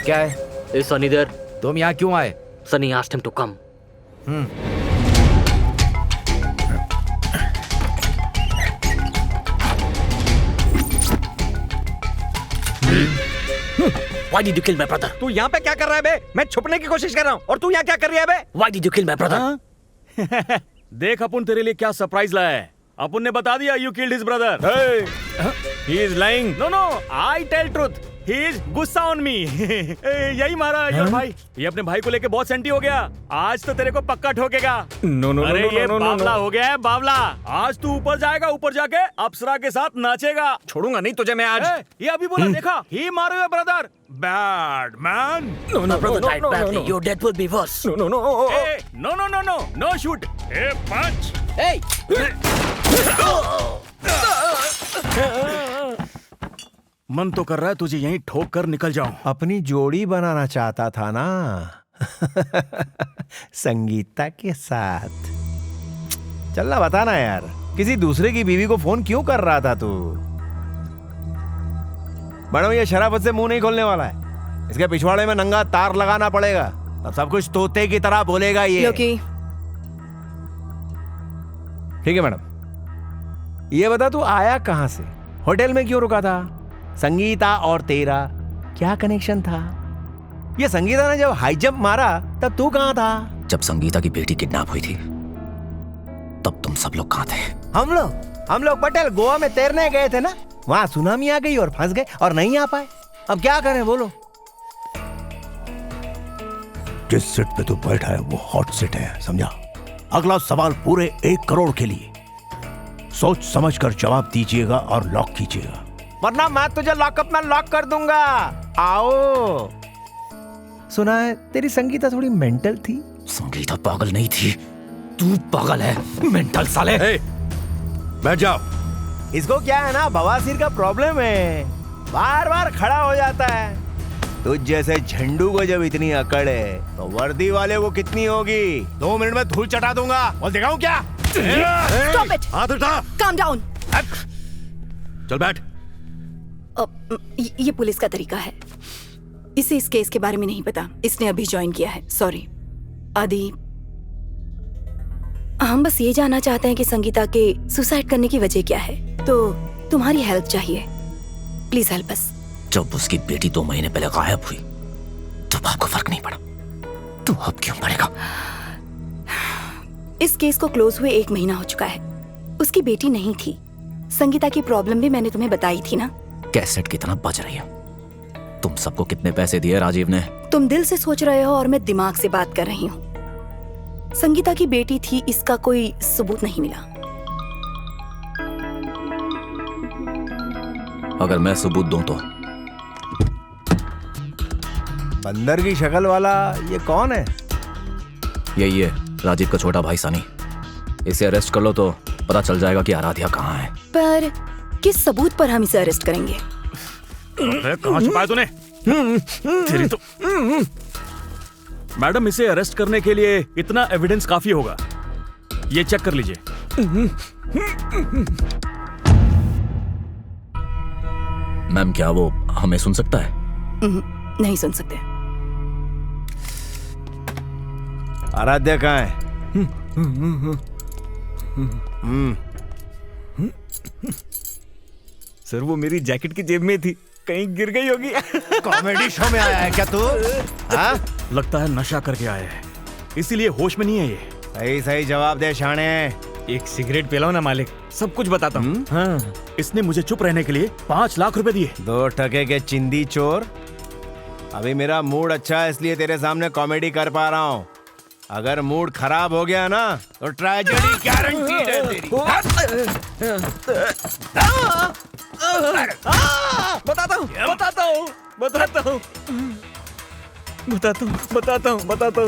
क्या है? Is Sunny there? तुम यहाँ क्यों आए? Sunny asked him to come. Why did you kill my brother? तू यहाँ पे क्या कर रहा है बे? मैं छुपने की कोशिश कर रहा हूँ और तू यहाँ क्या कर रही है बे? Why did you kill my brother? देख अपुन तेरे लिए क्या सरप्राइज लाया है। अपुन ने बता दिया you killed his brother. He is lying. No no, I tell truth. He is गुस्सा on me. यही मारा यार भाई। ये अपने भाई को लेके बहुत सेंटी हो गया। आज तो तेरे को पक्का ठोकेगा। अरे ये बावला हो गया है, बावला। आज तू ऊपर जाएगा, ऊपर जाके अप्सरा के साथ नाचेगा। छोड़ूंगा नहीं तुझे मैं आज। ये अभी बोला, देखा? He मारे हुए brother. Bad man. No, my brother died badly. Your death will be worse. No shoot. Punch. मन तो कर रहा है तुझे यहीं ठोक कर निकल जाऊं। अपनी जोड़ी बनाना चाहता था ना संगीता के साथ। चलना बताना यार, किसी दूसरे की बीवी को फोन क्यों कर रहा था तू? मैडम ये शराफत से मुंह नहीं खोलने वाला है, इसके पिछवाड़े में नंगा तार लगाना पड़ेगा, तब सब कुछ तोते की तरह बोलेगा ये। लोकी। ठीक है मैडम, ये बता तू आया कहां से, होटल में क्यों रुका था, संगीता और तेरा क्या कनेक्शन था? ये संगीता ने जब हाई जंप मारा तब तू कहां था? जब संगीता की बेटी किडनैप हुई थी तब तुम सब लोग कहां थे? हम लोग पटेल गोवा में तैरने गए थे ना, वहां सुनामी आ गई और फंस गए और नहीं आ पाए। अब क्या करें बोलो? जिस सीट पे तू बैठा है वो हॉट सीट है, समझा? अगला सवाल पूरे 1 करोड़ के लिए, सोच समझकर जवाब दीजिएगा और लॉक कीजिएगा, वरना मैं तुझे लॉकअप में लॉक कर दूंगा। आओ। सुना है तेरी संगीता थोड़ी मेंटल थी। संगीता पागल नहीं थी, तू पागल है, मेंटल साले। बैठ जाओ। इसको क्या है ना, बवासीर का प्रॉब्लम है, बार बार खड़ा हो जाता है। तुझ जैसे झंडू को जब इतनी अकड़ है तो वर्दी वाले को कितनी होगी? 2 मिनट में धूल चटा दूंगा, बोल दिखाऊं क्या? Stop it! हाथ उठा। Calm down! चल बैठ। ये पुलिस का तरीका है, इसे इस केस के बारे में नहीं पता, इसने अभी ज्वाइन किया है। सॉरी आदि, हम बस ये जानना चाहते हैं कि संगीता के सुसाइड करने की वजह क्या है, तो तुम्हारी हेल्प चाहिए, प्लीज हेल्प अस। जब उसकी बेटी 2 महीने पहले गायब हुई तब आपको फर्क नहीं पड़ा, तो अब क्यों पड़ेगा? इस केस को क्लोज हुए 1 महीना हो चुका है, उसकी बेटी नहीं थी। संगीता की प्रॉब्लम भी मैंने तुम्हें बताई थी ना। कैसेट कितना बज रही है? तुम सबको कितने पैसे दिए राजीव ने? तुम दिल से सोच रहे हो और मैं दिमाग से बात कर रही हूँ। संगीता की बेटी थी, इसका कोई सबूत नहीं मिला। अगर मैं सबूत दूं तो? बंदर की शक्ल वाला ये कौन है? यही है राजीव का छोटा भाई सनी। इसे अरेस्ट कर लो तो पता चल जाएगा कि आराध्या कहाँ है। पर किस सबूत पर हम इसे अरेस्ट करेंगे? कहाँ छुपाया तूने? तेरी तो। मैडम, इसे अरेस्ट करने के लिए इतना एविडेंस काफी होगा, ये चेक कर लीजिए। मैम, क्या वो हमें सुन सकता है? नहीं सुन सकते। आराध्या कहाँ है? सर, वो मेरी जैकेट की जेब में थी, कहीं गिर गई होगी। कॉमेडी शो में आया है क्या तू? हाँ? लगता है नशा करके आया है, इसीलिए होश में नहीं है ये। सही सही जवाब दे शाणे। एक सिगरेट पिलाओ ना मालिक, सब कुछ बताता हूँ। हाँ, इसने मुझे चुप रहने के लिए 5 लाख रुपए दिए। 2 टके के चिंदी चोर। अभी मेरा मूड अच्छा है इसलिए तेरे सामने कॉमेडी कर पा रहा हूँ, अगर मूड खराब हो गया ना तो ट्रेजेडी गारंटीड है तेरी। बताता हूँ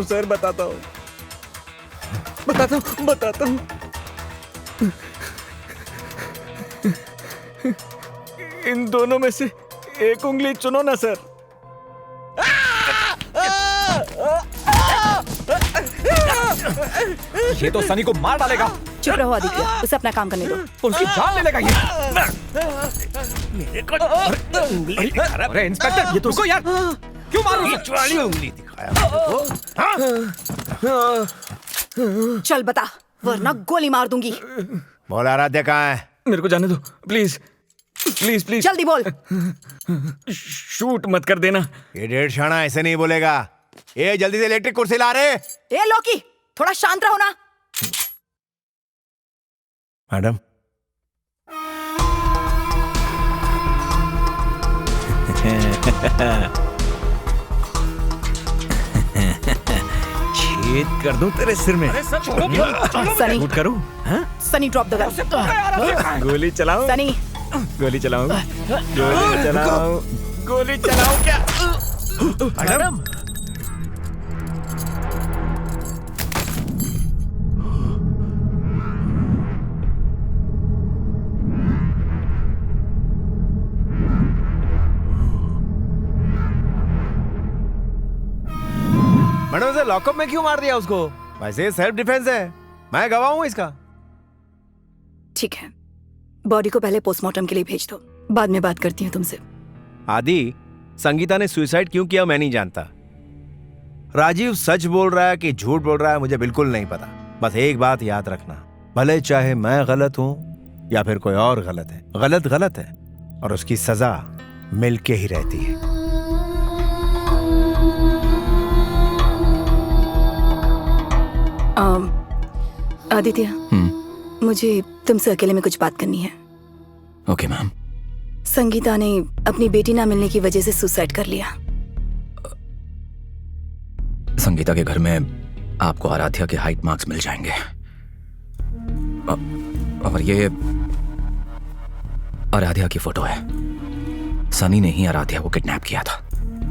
सर, बताता हूँ। इन दोनों में से एक उंगली चुनो ना सर। ये तो सनी को मार डालेगा। चुप रहो आदित्य, उसे अपना काम करने दो। उसकी जान ले लेगा ये। मेरे को उंगली दिखा रहा है। अरे इंस्पेक्टर, ये तो रुको यार, क्यों मार रहे हो? वाली उंगली दिखाया मेरे को। चल बता, वरना गोली मार दूंगी। बोल आराध्या कहाँ है? मेरे को जाने दो प्लीज, प्लीज प्लीज। जल्दी बोल। शूट मत कर देना। ये 1.5 शाना ऐसे नहीं बोलेगा। ये जल्दी से इलेक्ट्रिक कुर्सी ला रहे। ए लोकी, थोड़ा शांत रहो ना। मैडम, छेद कर दूं तेरे सिर में। सनी, शूट करूं? हाँ? Sunny drop the gun. गोली चलाऊं? सनी, गोली चलाऊं? गोली चलाऊं? गोली चलाऊं क्या? मैडम, उसे लॉकअप में क्यों मार दिया उसको? वैसे सेल्फ डिफेंस है, मैं गवाह हूं इसका। ठीक है, बॉडी को पहले पोस्टमार्टम के लिए भेज दो, बाद में बात करती हूँ तुमसे। आदि, संगीता ने सुसाइड क्यों किया मैं नहीं जानता। राजीव सच बोल रहा है कि झूठ बोल रहा है मुझे बिल्कुल नहीं पता। बस एक बात याद रखना, भले चाहे मैं गलत हूं या फिर कोई और गलत है, गलत गलत है और उसकी सजा मिलके ही रहती है। आदित्य, मुझे तुमसे अकेले में कुछ बात करनी है। Okay ma'am. संगीता ने अपनी बेटी ना मिलने की वजह से सुसाइड कर लिया। संगीता के घर में आपको आराध्या के हाइट मार्क्स मिल जाएंगे और ये आराध्या की फोटो है। सनी ने ही आराध्या को किडनैप किया था,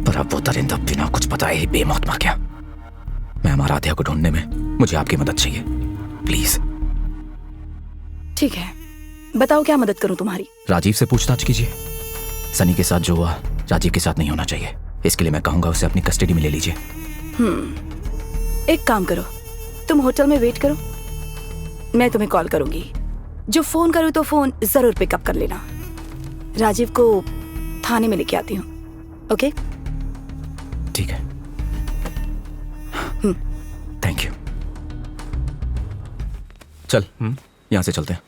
पर अब वो दरिंदा बिना कुछ बताए ही बेमौत मर गया। मैम, आराध्या को ढूंढने में मुझे आपकी मदद चाहिए, प्लीज। ठीक है, बताओ क्या मदद करूं तुम्हारी? राजीव से पूछताछ कीजिए। सनी के साथ जो हुआ राजीव के साथ नहीं होना चाहिए, इसके लिए मैं कहूंगा उसे अपनी कस्टडी में ले लीजिए। एक काम करो, तुम होटल में वेट करो, मैं तुम्हें कॉल करूंगी। जो फोन करूं तो फोन जरूर पिकअप कर लेना। राजीव को थाने में लेके आती हूँ, ओके? ठीक है, थैंक यू। चल, यहां से चलते हैं।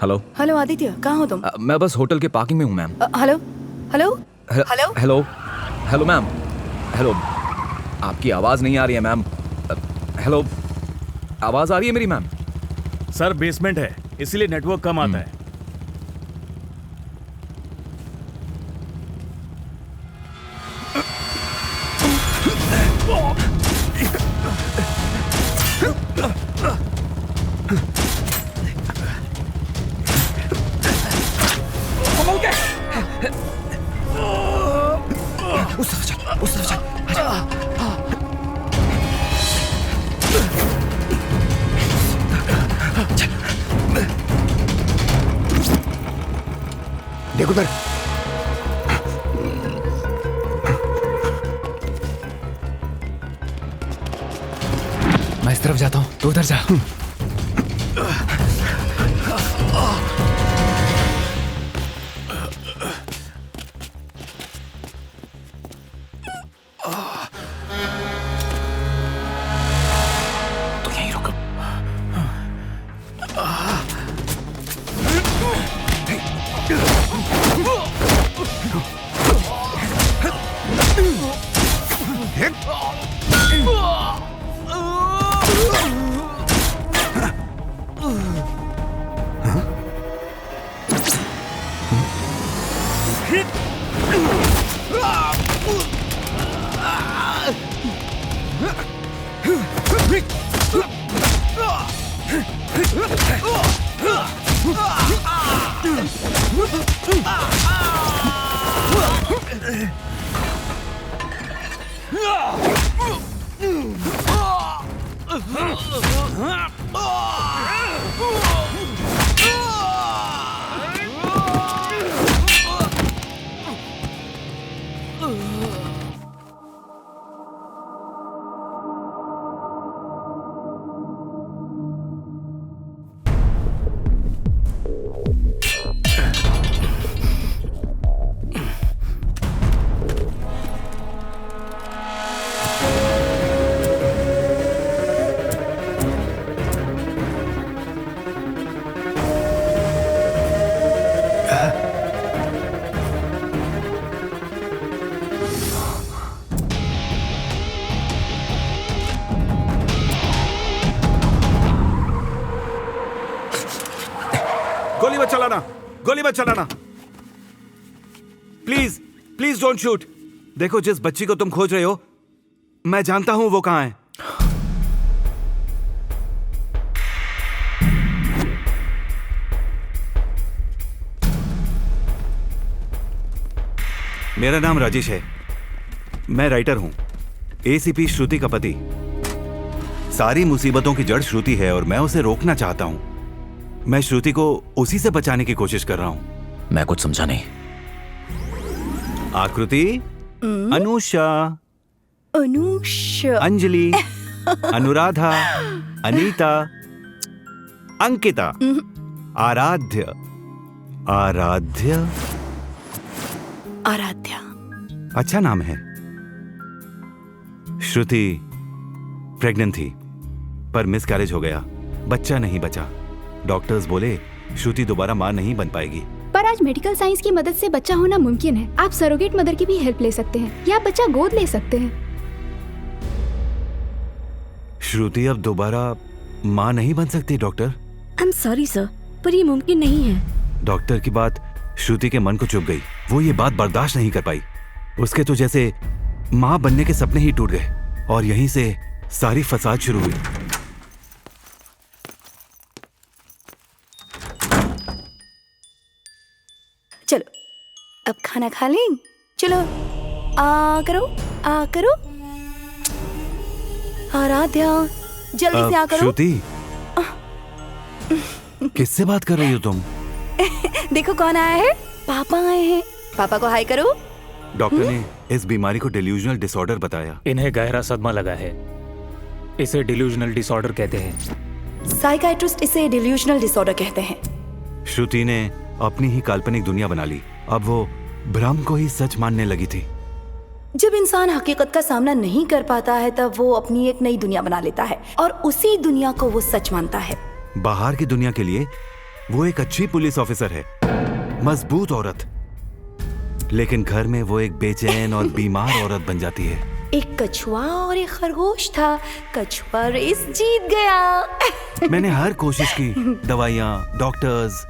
हेलो। हेलो आदित्य, कहाँ हो तुम? मैं बस होटल के पार्किंग में हूँ ma'am. Hello hello hello hello hello ma'am, hello. आपकी आवाज नहीं आ रही है मैम। हेलो, आवाज आ रही है मेरी मैम? सर बेसमेंट है, इसलिए नेटवर्क कम आता है। देख उधर। मैं इस तरफ जाता हूँ, तू उधर जा। तो यहीं रुक। गोली मत चलाना, गोली मत चलाना। Please please don't shoot. देखो, जिस बच्ची को तुम खोज रहे हो, मैं जानता हूं वो कहां है। मेरा नाम राजेश है, मैं राइटर हूं, एसीपी श्रुति का पति। सारी मुसीबतों की जड़ श्रुति है और मैं उसे रोकना चाहता हूं। मैं श्रुति को उसी से बचाने की कोशिश कर रहा हूं। मैं कुछ समझा नहीं। आकृति, अनुषा, अनुषा, अंजलि, अनुराधा, अनीता, अंकिता, आराध्य, आराध्य, आराध्या। अच्छा नाम है। श्रुति प्रेग्नेंट थी पर मिसकैरेज हो गया, बच्चा नहीं बचा। डॉक्टर्स बोले श्रुति दोबारा मां नहीं बन पाएगी। पर आज मेडिकल साइंस की मदद से बच्चा होना मुमकिन है। आप सरोगेट मदर की भी हेल्प ले सकते हैं या बच्चा गोद ले सकते हैं। श्रुति अब दोबारा मां नहीं बन सकती doctor. I am sorry sir, पर ये मुमकिन नहीं है। डॉक्टर की बात श्रुति के मन को चुभ गई। वो ये बात बर्दाश्त नहीं कर पाई। उसके तो जैसे मां बनने के सपने ही टूट गए और यहीं से सारी फसाद शुरू हुई। चलो अब खाना खा लें। चलो आ करो आराध्या, जल्दी से आ करो। श्रुति, किससे बात कर रही हो तुम? देखो कौन आया है। पापा आए हैं, पापा को हाय करो। डॉक्टर ने इस बीमारी को डिल्यूजनल डिसऑर्डर बताया। इन्हें गहरा सदमा लगा है, इसे डिल्यूजनल डिसऑर्डर कहते हैं। साइकाइट्रिस्ट इसे डिल्यूजनल डिसऑर्डर कहते हैं। श्रुति ने अपनी ही काल्पनिक दुनिया बना ली। अब वो भ्रम को ही सच मानने लगी थी। जब इंसान हकीकत का सामना नहीं कर पाता है तब वो अपनी एक नई दुनिया बना लेता है और उसी दुनिया को वो सच मानता है। बाहर की दुनिया के लिए वो एक अच्छी पुलिस ऑफिसर है, मजबूत औरत, लेकिन घर में वो एक बेचैन और बीमार औरत बन जाती है। एक कछुआ और एक खरगोश था, कछुआ रेस जीत गया। मैंने हर कोशिश की, दवाइयाँ, डॉक्टर्स।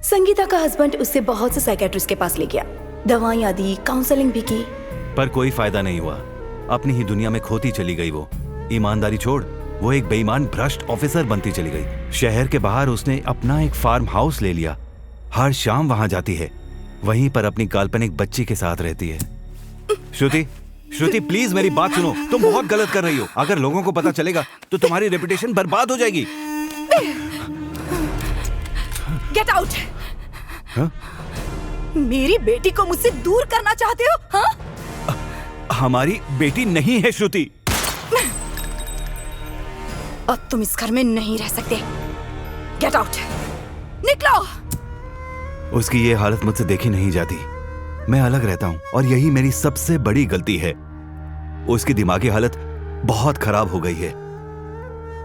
संगीता का हस्बैंड उससे बहुत से साइकेट्रिस्ट के पास ले गया, दवाइयाँ दी, काउंसलिंग भी की, पर कोई फायदा नहीं हुआ। अपनी ही दुनिया में खोती चली गई वो। ईमानदारी छोड़, वो एक बेईमान भ्रष्ट ऑफिसर बनती चली गई। शहर के बाहर उसने अपना एक फार्म हाउस ले लिया। हर शाम वहां जाती है, वहीं पर अपनी काल्पनिक बच्ची के साथ रहती है। श्रुति प्लीज मेरी बात सुनो, तुम बहुत गलत कर रही हो। अगर लोगों को पता चलेगा तो तुम्हारी रेपुटेशन बर्बाद हो जाएगी। Get out. मेरी बेटी को मुझसे दूर करना चाहते हो? हाँ? हमारी बेटी नहीं है श्रुति। अब तुम इस घर में नहीं रह सकते। गेट आउट, निकलो। उसकी ये हालत मुझसे देखी नहीं जाती। मैं अलग रहता हूं और यही मेरी सबसे बड़ी गलती है। उसकी दिमागी हालत बहुत खराब हो गई है।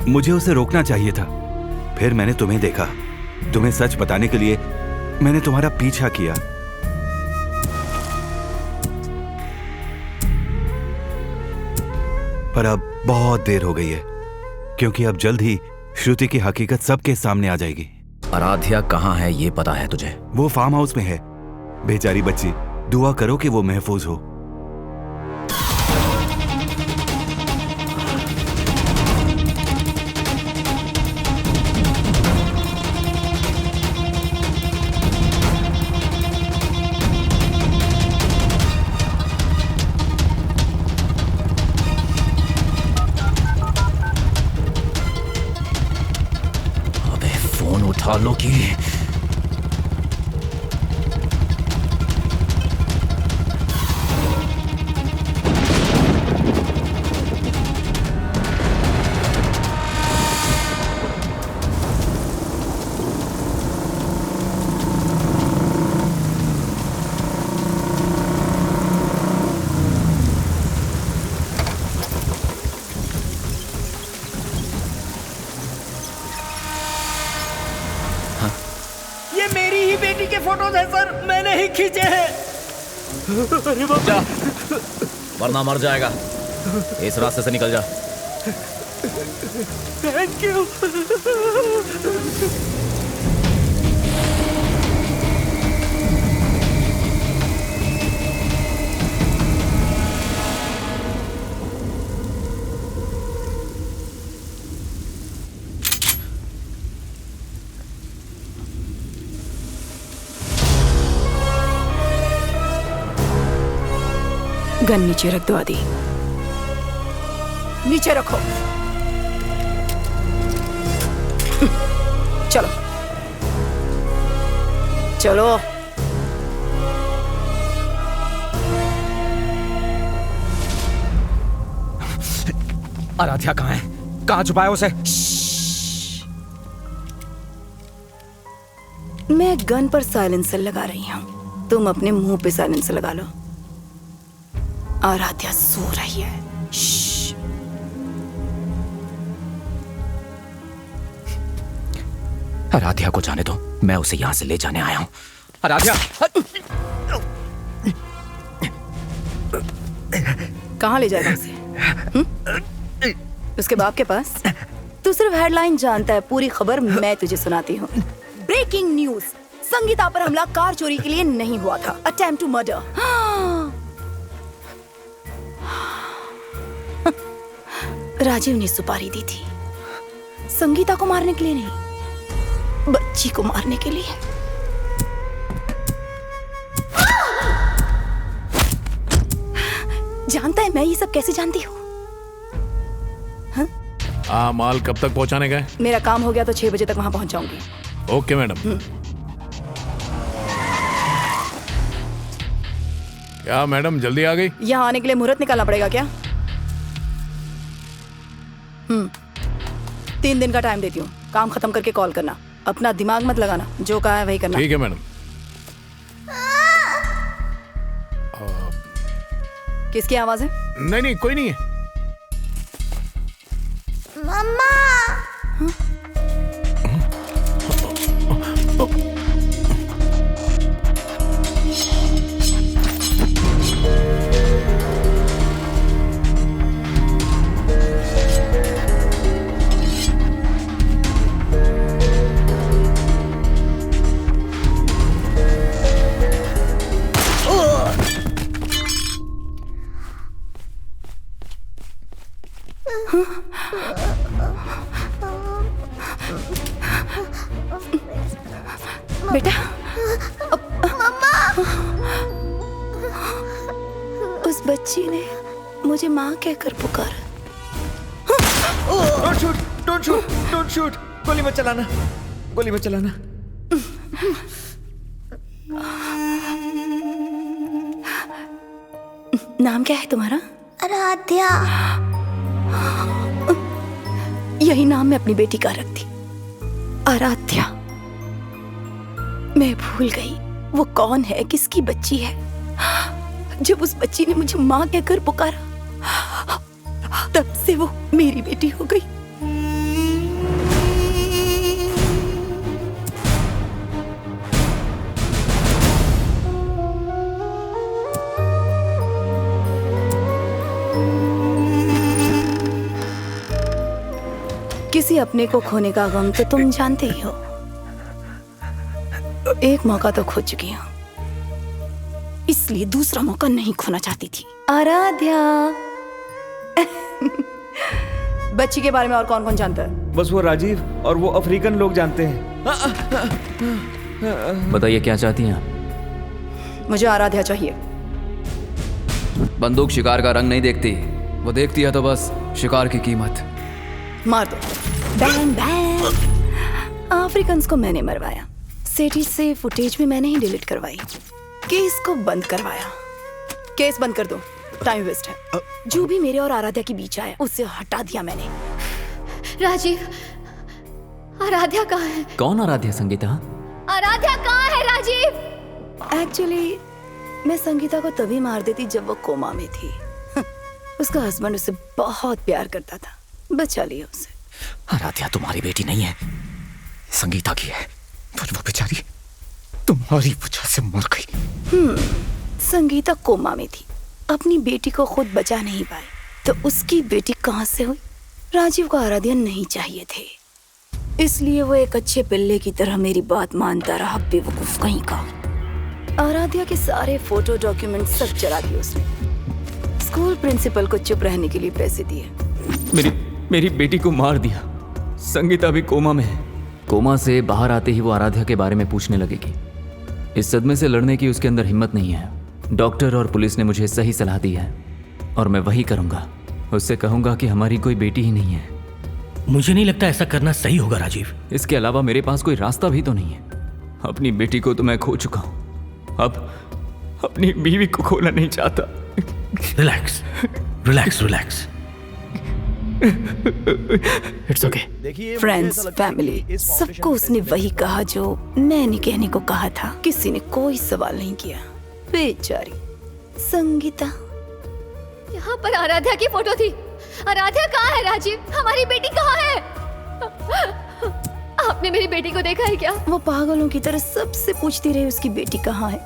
मुझे उसे रोकना चाहिए था। फिर मैंने तुम्हें देखा, तुम्हें सच बताने के लिए मैंने तुम्हारा पीछा किया। पर अब बहुत देर हो गई है, क्योंकि अब जल्द ही श्रुति की हकीकत सबके सामने आ जाएगी। आराध्या कहाँ है ये पता है तुझे? वो फार्म हाउस में है। बेचारी बच्ची, दुआ करो कि वो महफूज हो। उठा लो कि फोटोज है सर, मैंने ही खींचे हैं। अरे बाप रे, वरना मर जाएगा। इस रास्ते से निकल जा। Thank you. गन नीचे रख दो आदि, नीचे रखो। चलो चलो। आराध्या कहाँ है? कहाँ छुपाया उसे? मैं गन पर साइलेंसर लगा रही हूँ, तुम अपने मुंह पे साइलेंसर लगा लो। आराध्या सो रही है। आराध्या को जाने दो, मैं उसे यहाँ से ले जाने आया हूँ। आराध्या! कहाँ ले जाएगा उसे? उसके बाप के पास? तू सिर्फ हेडलाइन जानता है, पूरी खबर मैं तुझे सुनाती हूँ। ब्रेकिंग न्यूज, संगीता पर हमला कार चोरी के लिए नहीं हुआ था, अटेम्प्ट टू मर्डर। राजीव ने सुपारी दी थी, संगीता को मारने के लिए नहीं, बच्ची को मारने के लिए। जानता है मैं ये सब कैसे जानती हूँ? माल कब तक पहुंचाने गए? मेरा काम हो गया तो 6 बजे तक वहां पहुंच जाऊंगी। Okay madam. क्या मैडम जल्दी आ गई? यहाँ आने के लिए मुहूर्त निकालना पड़ेगा क्या? 3 दिन का टाइम देती हूँ, काम खत्म करके कॉल करना। अपना दिमाग मत लगाना, जो कहा है वही करना। ठीक है मैडम। किसकी आवाज है? नहीं नहीं कोई नहीं है। मम्मा। बेटा, मम्मा। उस बच्ची ने मुझे माँ कहकर पुकारा। Don't shoot, don't shoot, don't shoot. गोली मत चलाना, गोली मत चलाना। नाम क्या है तुम्हारा? आराध्या। यही नाम मैं अपनी बेटी का रखती, आराध्या। मैं भूल गई वो कौन है, किसकी बच्ची है। जब उस बच्ची ने मुझे माँ कहकर पुकारा, तब से वो मेरी बेटी हो गई। किसी अपने को खोने का गम तो तुम जानते ही हो। एक मौका तो खो चुकी हूँ, इसलिए दूसरा मौका नहीं खोना चाहती थी। आराध्या। बच्ची के बारे में और कौन कौन जानता है? बस वो राजीव और वो अफ्रीकन लोग जानते हैं। बताइए क्या चाहती हैं आप? मुझे आराध्या चाहिए। बंदूक शिकार का रंग नहीं देखती, वो देखती है तो बस शिकार की कीमत। मार दो। Bang bang. अफ्रीकन्स को मैंने मरवाया, सिटी से फुटेज भी मैंने ही डिलीट करवाई, केस को बंद करवाया। केस बंद कर दो, टाइम वेस्ट है। जो भी मेरे और आराध्या के बीच आया उसे हटा दिया मैंने। राजीव, आराध्या कहाँ है? कौन आराध्या? संगीता? आराध्या कहाँ है राजीव? एक्चुअली मैं संगीता को तभी मार देती जब वो कोमा में थी। उसका हस्बैंड उसे बहुत प्यार करता था, बचा लिया उसे। आराध्या तुम्हारी बेटी नहीं है, संगीता की है। पर वो बेचारी तुम्हारी वजह से मर गई। संगीता कोमा में थी, अपनी बेटी को खुद बचा नहीं पाई, तो उसकी बेटी कहाँ से हुई? राजीव को आराध्या नहीं चाहिए थे, इसलिए वो एक अच्छे पिल्ले की तरह मेरी बात मानता रहा, बेवकूफ कहीं का। आराध्या के सारे फोटो डॉक्यूमेंट सब चला दिए उसने। स्कूल प्रिंसिपल को चुप रहने के लिए पैसे दिए। मेरी बेटी को मार दिया। संगीता भी कोमा में है। कोमा से बाहर आते ही वो आराध्या के बारे में पूछने लगेगी। इस सदमे से लड़ने की उसके अंदर हिम्मत नहीं है। डॉक्टर और पुलिस ने मुझे सही सलाह दी है और मैं वही करूंगा। उससे कहूंगा कि हमारी कोई बेटी ही नहीं है। मुझे नहीं लगता ऐसा करना सही होगा राजीव। इसके अलावा मेरे पास कोई रास्ता भी तो नहीं है। अपनी बेटी को तो मैं खो चुका हूं, अब अपनी बीवी को खोना नहीं चाहता। Relax relax relax. It's okay. Friends, family, सबको उसने वही कहा जो मैंने कहने को कहा था। किसी ने कोई सवाल नहीं किया। बेचारी संगीता। यहाँ पर आराध्या की फोटो थी। आराध्या कहाँ है राजीव? हमारी बेटी कहाँ है? आपने मेरी बेटी को देखा है क्या? वो पागलों की तरह सबसे पूछती रही उसकी बेटी कहाँ है।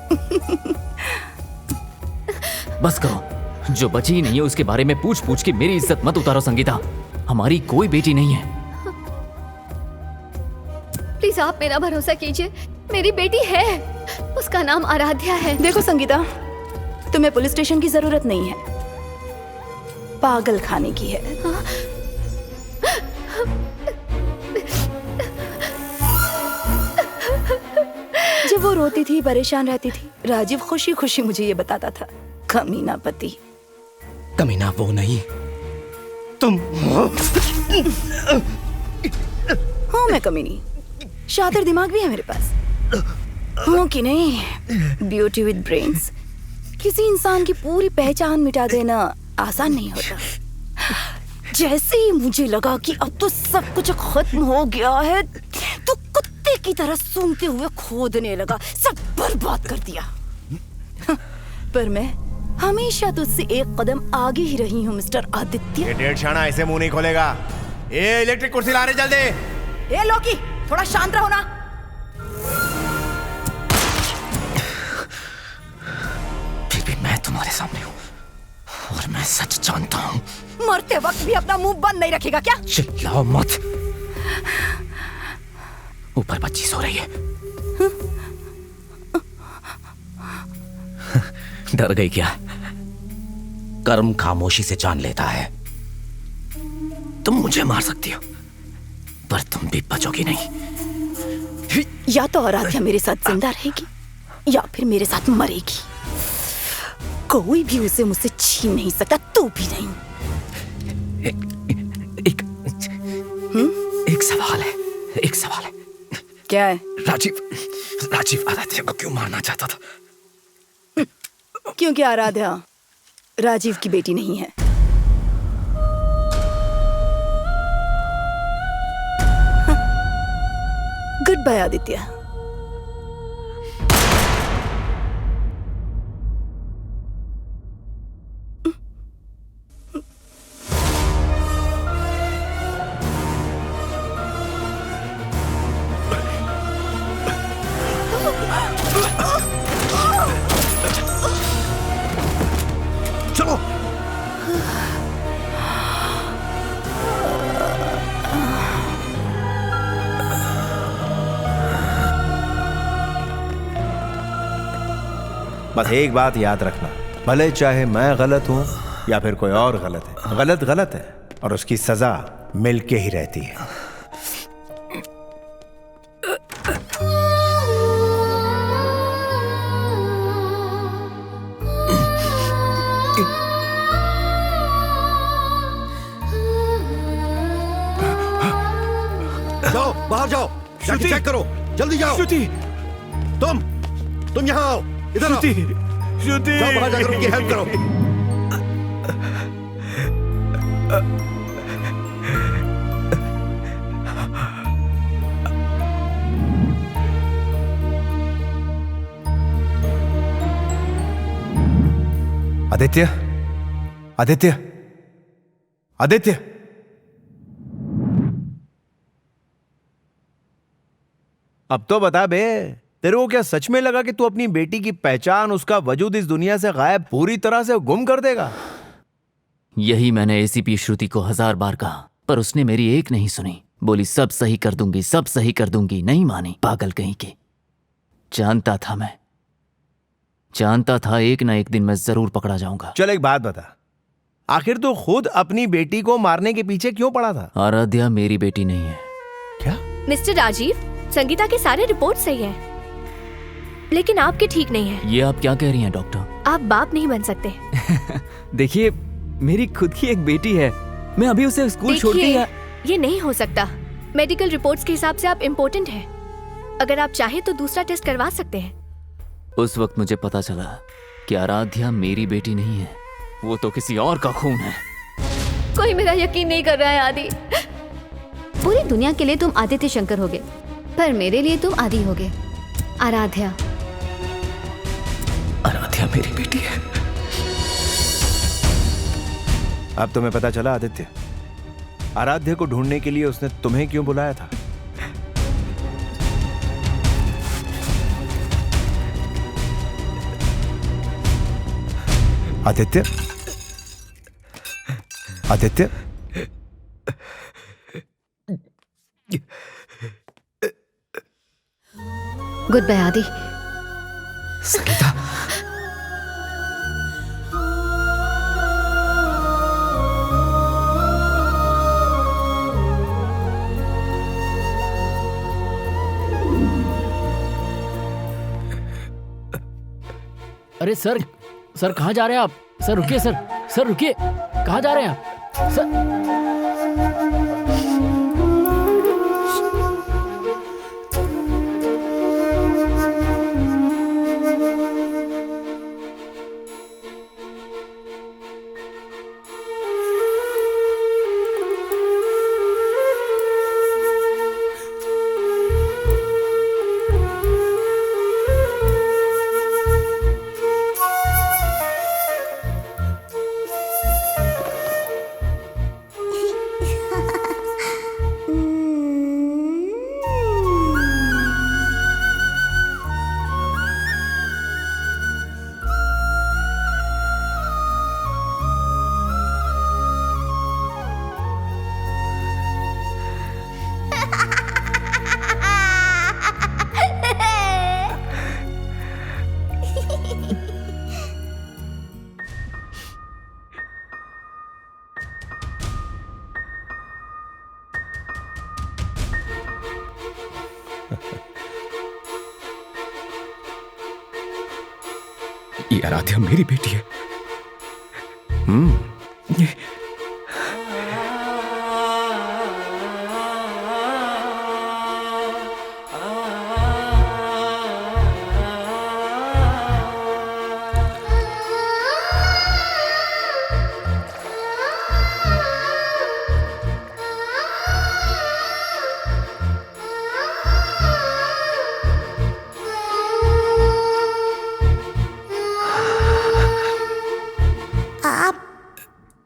बस करो, जो बची ही नहीं है उसके बारे में पूछ पूछ के मेरी इज्जत मत उतारो संगीता। हमारी कोई बेटी नहीं है। प्लीज आप मेरा भरोसा कीजिए, मेरी बेटी है, उसका नाम आराध्या है। देखो संगीता, तुम्हें पुलिस स्टेशन की जरूरत नहीं है, पागल खाने की है। जब वो रोती थी, परेशान रहती थी, राजीव खुशी खुशी मुझे ये बताता था। कमीना पति। कमीना वो नहीं, तुम हूँ मैं कमीनी। शातिर दिमाग भी है मेरे पास। हूँ कि नहीं? Beauty with brains. किसी इंसान की पूरी पहचान मिटा देना आसान नहीं होता। जैसे ही मुझे लगा कि अब तो सब कुछ खत्म हो गया है, तो कुत्ते की तरह सूंघते हुए खोदने लगा, सब बर्बाद कर दिया। पर मैं हमेशा तुझसे एक कदम आगे ही रही हूँ मिस्टर आदित्य। ये डेढ़ शाना ऐसे मुंह नहीं खोलेगा। ये इलेक्ट्रिक कुर्सी लाने जल्दी। ए लोकी, थोड़ा शांत रहो ना। फिर भी मैं तुम्हारे सामने हूँ और मैं सच जानता हूँ। मरते वक्त भी अपना मुंह बंद नहीं रखेगा क्या? चिल्लाओ मत। ऊपर बच्ची सो रही है। डर गई क्या? कर्म खामोशी से जान लेता है। तुम मुझे मार सकती हो, पर तुम भी बचोगी नहीं। या तो आराध्या मेरे साथ जिंदा रहेगी या फिर मेरे साथ मरेगी। कोई भी उसे मुझसे छीन नहीं सकता, तू भी नहीं। एक सवाल है, एक सवाल है। क्या है? राजीव आराध्या को क्यों मारना चाहता था? क्योंकि आराध्या राजीव की बेटी नहीं है। Goodbye Aditya. चलो। बस एक बात याद रखना, भले चाहे मैं गलत हूं या फिर कोई और गलत है, गलत गलत है और उसकी सजा मिलके ही रहती है। जाओ, बाहर जाओ, जाके चेक करो, जल्दी जाओ। श्रुति, तुम यहाँ आओ, इधर आओ। श्रुति, जाओ बाहर जाकर उनकी हेल्प करो। आदित्य, आदित्य, आदित्य। अब तो बता बे, तेरे को क्या सच में लगा कि तू अपनी बेटी की पहचान, उसका वजूद इस दुनिया से गायब, पूरी तरह से गुम कर देगा? यही मैंने एसीपी श्रुति को 1000 बार कहा, पर उसने मेरी एक नहीं सुनी। बोली सब सही कर दूंगी, सब सही कर दूंगी, नहीं मानी। पागल कहीं की। जानता था मैं, जानता था एक ना एक दिन मैं जरूर पकड़ा जाऊंगा। चल एक बात बता, आखिर तू खुद अपनी बेटी को मारने के पीछे क्यों पड़ा था? आराध्या मेरी बेटी नहीं है। क्या? मिस्टर राजीव, संगीता के सारे रिपोर्ट सही हैं, लेकिन आपके ठीक नहीं है। ये आप क्या कह रही हैं डॉक्टर? आप बाप नहीं बन सकते। देखिए, मेरी खुद की एक बेटी है, मैं अभी उसे स्कूल छोड़ के देखिए, ये नहीं हो सकता। मेडिकल रिपोर्ट्स के हिसाब से आप इम्पोर्टेंट हैं। अगर आप चाहें तो दूसरा टेस्ट करवा सकते हैं। उस वक्त मुझे पता चला कि आराध्या मेरी बेटी नहीं है, वो तो किसी और का खून है। कोई मेरा यकीन नहीं कर रहा है आदि। पूरी दुनिया के लिए तुम आदित्य शंकर होगे, पर मेरे लिए तुम आदि होगे। आराध्या मेरी बेटी है। अब तुम्हें पता चला आदित्य, आराध्य को ढूंढने के लिए उसने तुम्हें क्यों बुलाया था? आदित्य, आदित्य, गुड बाय आदि। संगीता, अरे सर, सर कहाँ जा रहे हैं आप? सर रुकिए, सर रुकिए, कहाँ जा रहे हैं आप? सर ये आराध्या मेरी बेटी है।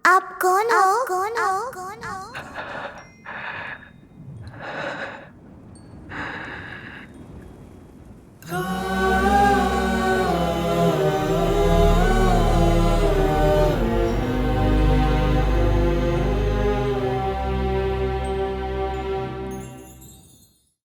आप कौन हो?